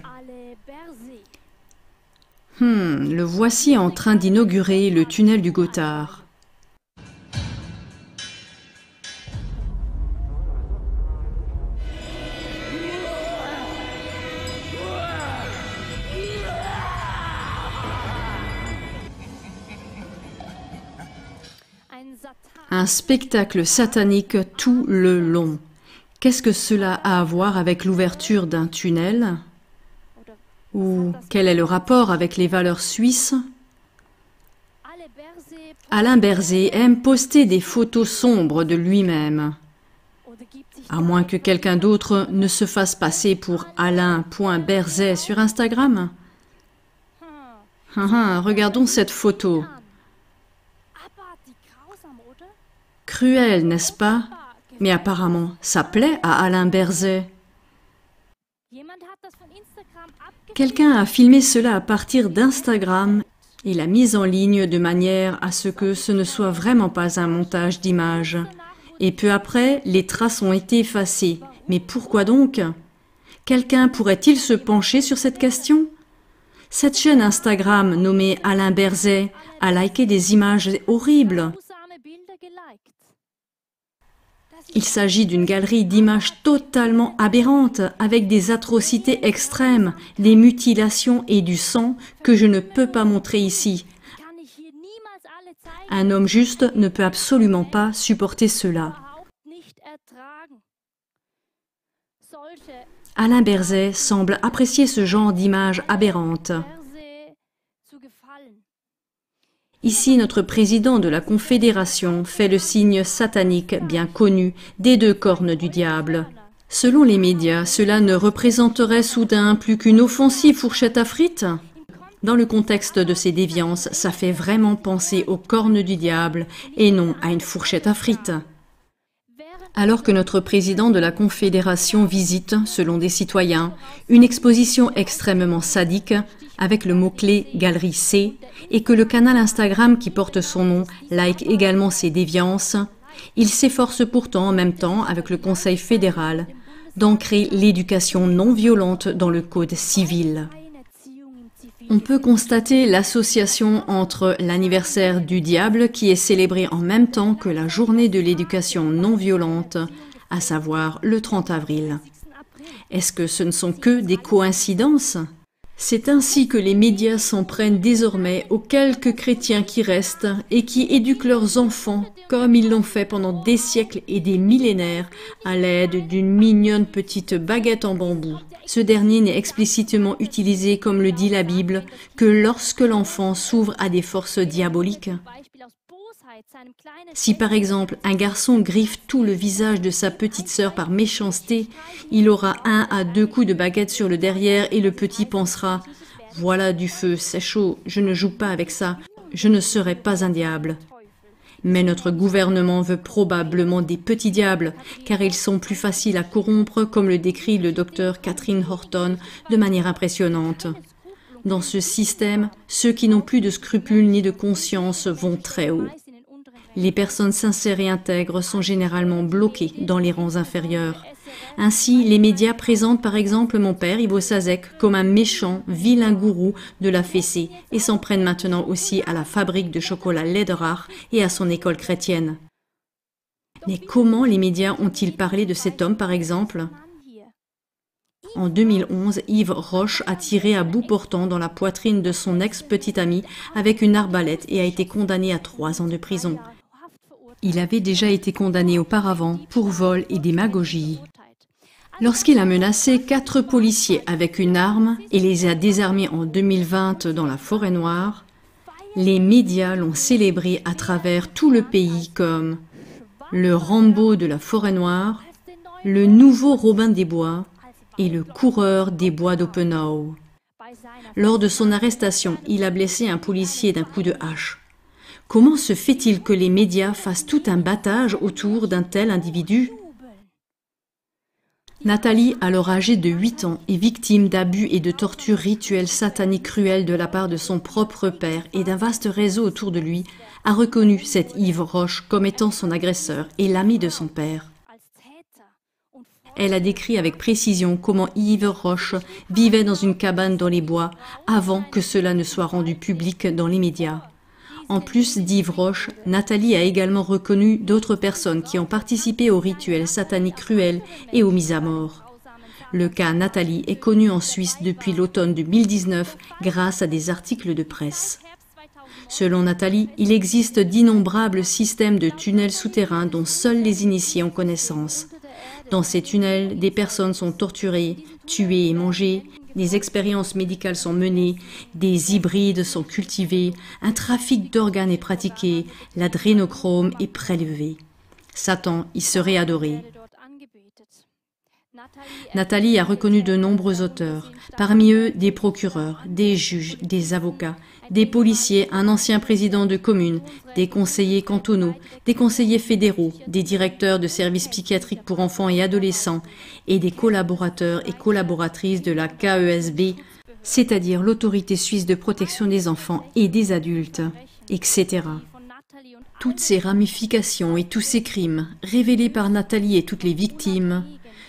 Le voici en train d'inaugurer le tunnel du Gothard. Un spectacle satanique tout le long. Qu'est-ce que cela a à voir avec l'ouverture d'un tunnel ? Ou quel est le rapport avec les valeurs suisses ? Alain Berset aime poster des photos sombres de lui-même. À moins que quelqu'un d'autre ne se fasse passer pour Alain.Berset sur Instagram. Regardons cette photo. Cruel, n'est-ce pas? Mais apparemment, ça plaît à Alain Berset. Quelqu'un a filmé cela à partir d'Instagram et l'a mise en ligne de manière à ce que ce ne soit vraiment pas un montage d'images. Et peu après, les traces ont été effacées. Mais pourquoi donc? Quelqu'un pourrait-il se pencher sur cette question? Cette chaîne Instagram nommée Alain Berset a liké des images horribles. Il s'agit d'une galerie d'images totalement aberrantes, avec des atrocités extrêmes, des mutilations et du sang que je ne peux pas montrer ici. Un homme juste ne peut absolument pas supporter cela. Alain Berset semble apprécier ce genre d'images aberrantes. Ici, notre président de la Confédération fait le signe satanique bien connu des 2 cornes du diable. Selon les médias, cela ne représenterait soudain plus qu'une offensive fourchette à frites? Dans le contexte de ces déviances, ça fait vraiment penser aux cornes du diable et non à une fourchette à frites. Alors que notre président de la Confédération visite, selon des citoyens, une exposition extrêmement sadique avec le mot-clé « Galerie C » et que le canal Instagram qui porte son nom like également ces déviances, il s'efforce pourtant en même temps avec le Conseil fédéral d'ancrer l'éducation non violente dans le Code civil. On peut constater l'association entre l'anniversaire du diable qui est célébré en même temps que la journée de l'éducation non violente, à savoir le 30 avril. Est-ce que ce ne sont que des coïncidences? C'est ainsi que les médias s'en prennent désormais aux quelques chrétiens qui restent et qui éduquent leurs enfants comme ils l'ont fait pendant des siècles et des millénaires à l'aide d'une mignonne petite baguette en bambou. Ce dernier n'est explicitement utilisé, comme le dit la Bible, que lorsque l'enfant s'ouvre à des forces diaboliques. Si par exemple un garçon griffe tout le visage de sa petite sœur par méchanceté, il aura 1 à 2 coups de baguette sur le derrière et le petit pensera « Voilà du feu, c'est chaud, je ne joue pas avec ça, je ne serai pas un diable ». Mais notre gouvernement veut probablement des petits diables, car ils sont plus faciles à corrompre, comme le décrit le docteur Catherine Horton de manière impressionnante. Dans ce système, ceux qui n'ont plus de scrupules ni de conscience vont très haut. Les personnes sincères et intègres sont généralement bloquées dans les rangs inférieurs. Ainsi, les médias présentent par exemple mon père, Ivo Sazek, comme un méchant, vilain gourou de la fessée et s'en prennent maintenant aussi à la fabrique de chocolat Lederach et à son école chrétienne. Mais comment les médias ont-ils parlé de cet homme par exemple? En 2011, Yves Roche a tiré à bout portant dans la poitrine de son ex-petite amie avec une arbalète et a été condamné à 3 ans de prison. Il avait déjà été condamné auparavant pour vol et démagogie. Lorsqu'il a menacé 4 policiers avec une arme et les a désarmés en 2020 dans la Forêt-Noire, les médias l'ont célébré à travers tout le pays comme le Rambo de la Forêt-Noire, le nouveau Robin des Bois et le coureur des bois d'Oppenau. Lors de son arrestation, il a blessé un policier d'un coup de hache. Comment se fait-il que les médias fassent tout un battage autour d'un tel individu? Nathalie, alors âgée de 8 ans, est victime d'abus et de tortures rituelles sataniques cruelles de la part de son propre père et d'un vaste réseau autour de lui, a reconnu cet Yves Roche comme étant son agresseur et l'ami de son père. Elle a décrit avec précision comment Yves Roche vivait dans une cabane dans les bois avant que cela ne soit rendu public dans les médias. En plus d'Yves Roche, Nathalie a également reconnu d'autres personnes qui ont participé aux rituels sataniques cruels et aux mises à mort. Le cas Nathalie est connu en Suisse depuis l'automne 2019 grâce à des articles de presse. Selon Nathalie, il existe d'innombrables systèmes de tunnels souterrains dont seuls les initiés ont connaissance. Dans ces tunnels, des personnes sont torturées, tuées et mangées, des expériences médicales sont menées, des hybrides sont cultivés, un trafic d'organes est pratiqué, l'adrénochrome est prélevé. Satan y serait adoré. Nathalie a reconnu de nombreux auteurs, parmi eux des procureurs, des juges, des avocats, des policiers, un ancien président de commune, des conseillers cantonaux, des conseillers fédéraux, des directeurs de services psychiatriques pour enfants et adolescents et des collaborateurs et collaboratrices de la KESB, c'est-à-dire l'autorité suisse de protection des enfants et des adultes, etc. Toutes ces ramifications et tous ces crimes, révélés par Nathalie et toutes les victimes,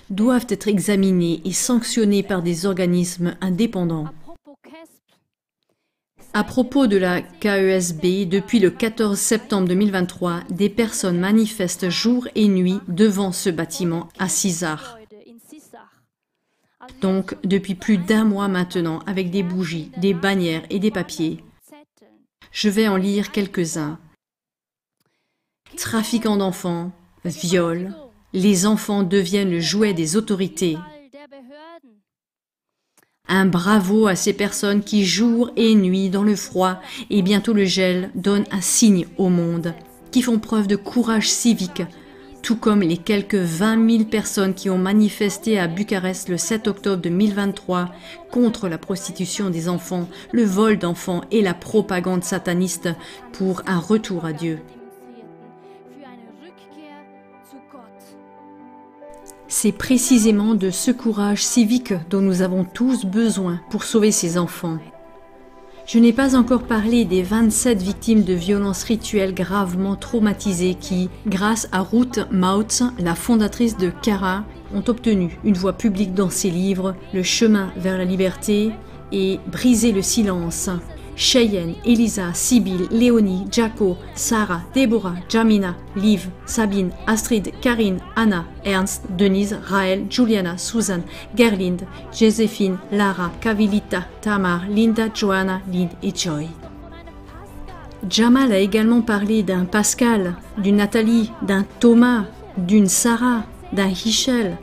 doivent être examinés et sanctionnés par des organismes indépendants. À propos de la KESB, depuis le 14 septembre 2023, des personnes manifestent jour et nuit devant ce bâtiment à Sissach. Donc, depuis plus d'1 mois maintenant, avec des bougies, des bannières et des papiers. Je vais en lire quelques-uns. Trafiquants d'enfants, viol, les enfants deviennent le jouet des autorités. Un bravo à ces personnes qui, jour et nuit, dans le froid et bientôt le gel, donnent un signe au monde, qui font preuve de courage civique, tout comme les quelques 20 000 personnes qui ont manifesté à Bucarest le 7 octobre 2023 contre la prostitution des enfants, le vol d'enfants et la propagande sataniste pour un retour à Dieu. C'est précisément de ce courage civique dont nous avons tous besoin pour sauver ces enfants. Je n'ai pas encore parlé des 27 victimes de violences rituelles gravement traumatisées qui, grâce à Ruth Mautz, la fondatrice de CARA, ont obtenu une voix publique dans ses livres « Le chemin vers la liberté » et « Briser le silence ». Cheyenne, Elisa, Sibylle, Léonie, Jaco, Sarah, Déborah, Jamina, Liv, Sabine, Astrid, Karine, Anna, Ernst, Denise, Raël, Juliana, Suzanne, Gerlinde, Joséphine, Lara, Kavilita, Tamar, Linda, Joanna, Lynn et Joy. Jamal a également parlé d'un Pascal, d'une Nathalie, d'un Thomas, d'une Sarah, d'un Hichel.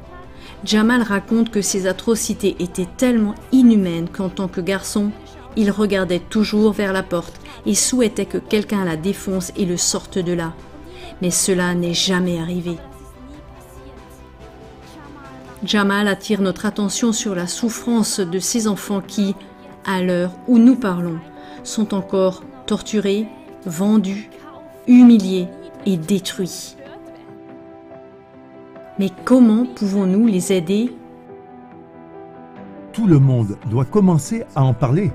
Jamal raconte que ces atrocités étaient tellement inhumaines qu'en tant que garçon, il regardait toujours vers la porte et souhaitait que quelqu'un la défonce et le sorte de là. Mais cela n'est jamais arrivé. Jamal attire notre attention sur la souffrance de ces enfants qui, à l'heure où nous parlons, sont encore torturés, vendus, humiliés et détruits. Mais comment pouvons-nous les aider? Tout le monde doit commencer à en parler,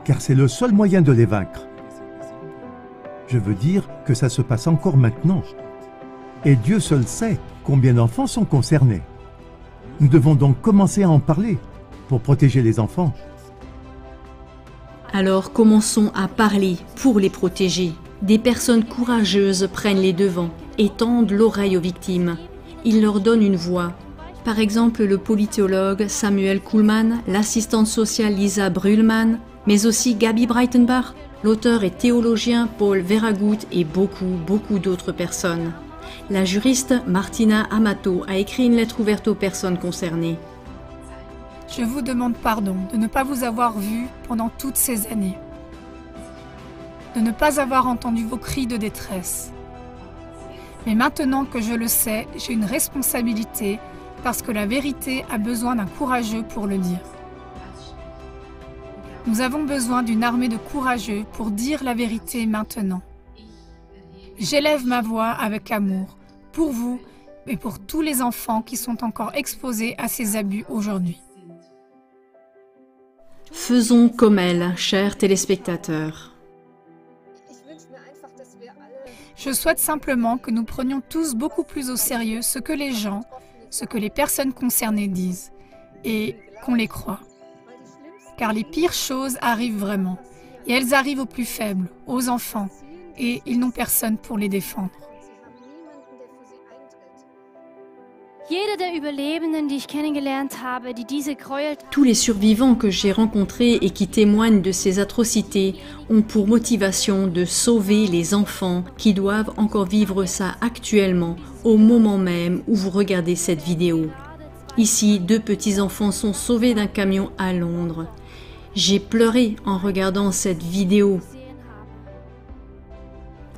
car c'est le seul moyen de les vaincre. Je veux dire que ça se passe encore maintenant. Et Dieu seul sait combien d'enfants sont concernés. Nous devons donc commencer à en parler pour protéger les enfants. Alors commençons à parler pour les protéger. Des personnes courageuses prennent les devants et tendent l'oreille aux victimes. Ils leur donnent une voix. Par exemple, le politologue Samuel Kuhlmann, l'assistante sociale Lisa Brühlmann, mais aussi Gabi Breitenbach, l'auteur et théologien Paul Veragut et beaucoup d'autres personnes. La juriste Martina Amato a écrit une lettre ouverte aux personnes concernées. Je vous demande pardon de ne pas vous avoir vu pendant toutes ces années, de ne pas avoir entendu vos cris de détresse. Mais maintenant que je le sais, j'ai une responsabilité parce que la vérité a besoin d'un courageux pour le dire. Nous avons besoin d'une armée de courageux pour dire la vérité maintenant. J'élève ma voix avec amour pour vous et pour tous les enfants qui sont encore exposés à ces abus aujourd'hui. Faisons comme elle, chers téléspectateurs. Je souhaite simplement que nous prenions tous beaucoup plus au sérieux ce que les gens, ce que les personnes concernées disent, et qu'on les croie. Car les pires choses arrivent vraiment, et elles arrivent aux plus faibles, aux enfants, et ils n'ont personne pour les défendre. Tous les survivants que j'ai rencontrés et qui témoignent de ces atrocités ont pour motivation de sauver les enfants qui doivent encore vivre ça actuellement, au moment même où vous regardez cette vidéo. Ici, 2 petits-enfants sont sauvés d'un camion à Londres. J'ai pleuré en regardant cette vidéo.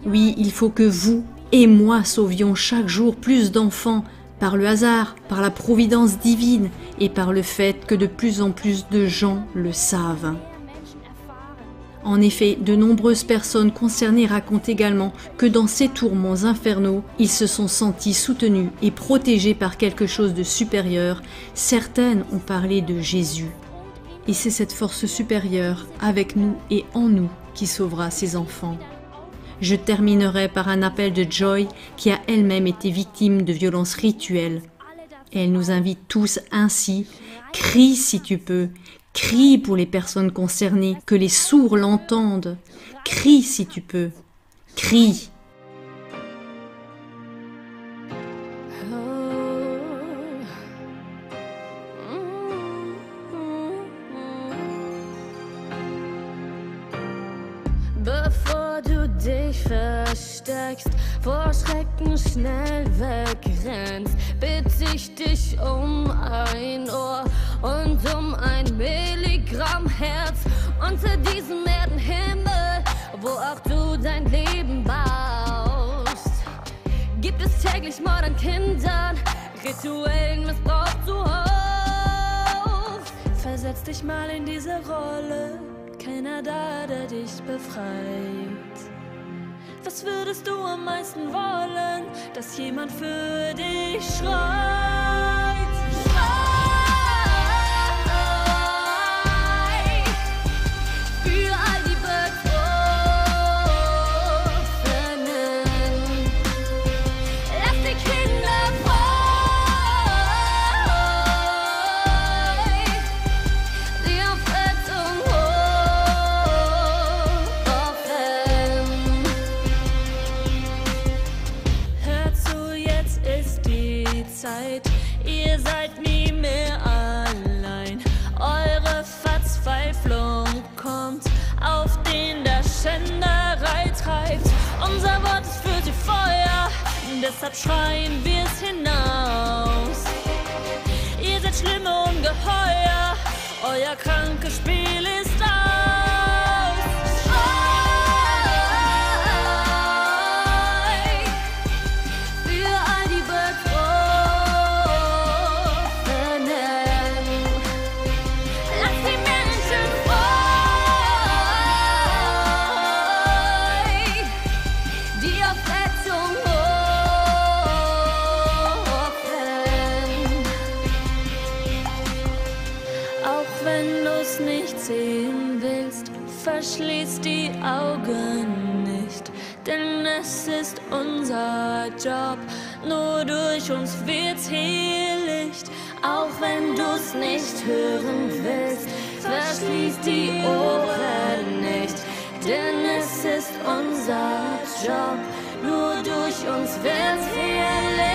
Oui, il faut que vous et moi sauvions chaque jour plus d'enfants par le hasard, par la providence divine et par le fait que de plus en plus de gens le savent. En effet, de nombreuses personnes concernées racontent également que dans ces tourments infernaux, ils se sont sentis soutenus et protégés par quelque chose de supérieur. Certaines ont parlé de Jésus. Et c'est cette force supérieure, avec nous et en nous, qui sauvera ces enfants. Je terminerai par un appel de Joy qui a elle-même été victime de violences rituelles. Elle nous invite tous ainsi, crie si tu peux, crie pour les personnes concernées, que les sourds l'entendent, crie si tu peux, crie. Bevor du dich versteckst, vor Schrecken schnell wegrennst, bitte ich dich um ein Ohr und um 1 Milligramm Herz unter diesem Erdenhimmel, wo auch du dein Leben baust. Gibt es täglich Mord an Kindern, rituellen Missbrauch zuhauf. Versetz dich mal in diese Rolle. Keiner da, der dich befreit. Was würdest du am meisten wollen, dass jemand für dich schreit? Schrei für all die Betroffenen. Lass die Kinder frei, die auf Rettung Zeit. Ihr seid nie mehr allein. Eure Verzweiflung kommt auf den der Schänderei treibt. Unser Wort ist für die Feuer, deshalb schreien wir's hinaus. Ihr seid schlimme Ungeheuer, euer krankes Spiel ist aus. Sehen willst, verschließ die Augen nicht, denn es ist unser Job, nur durch uns wird's hier Licht. Auch wenn du's nicht hören willst, verschließ die Ohren nicht, denn es ist unser Job, nur durch uns wird's hier Licht.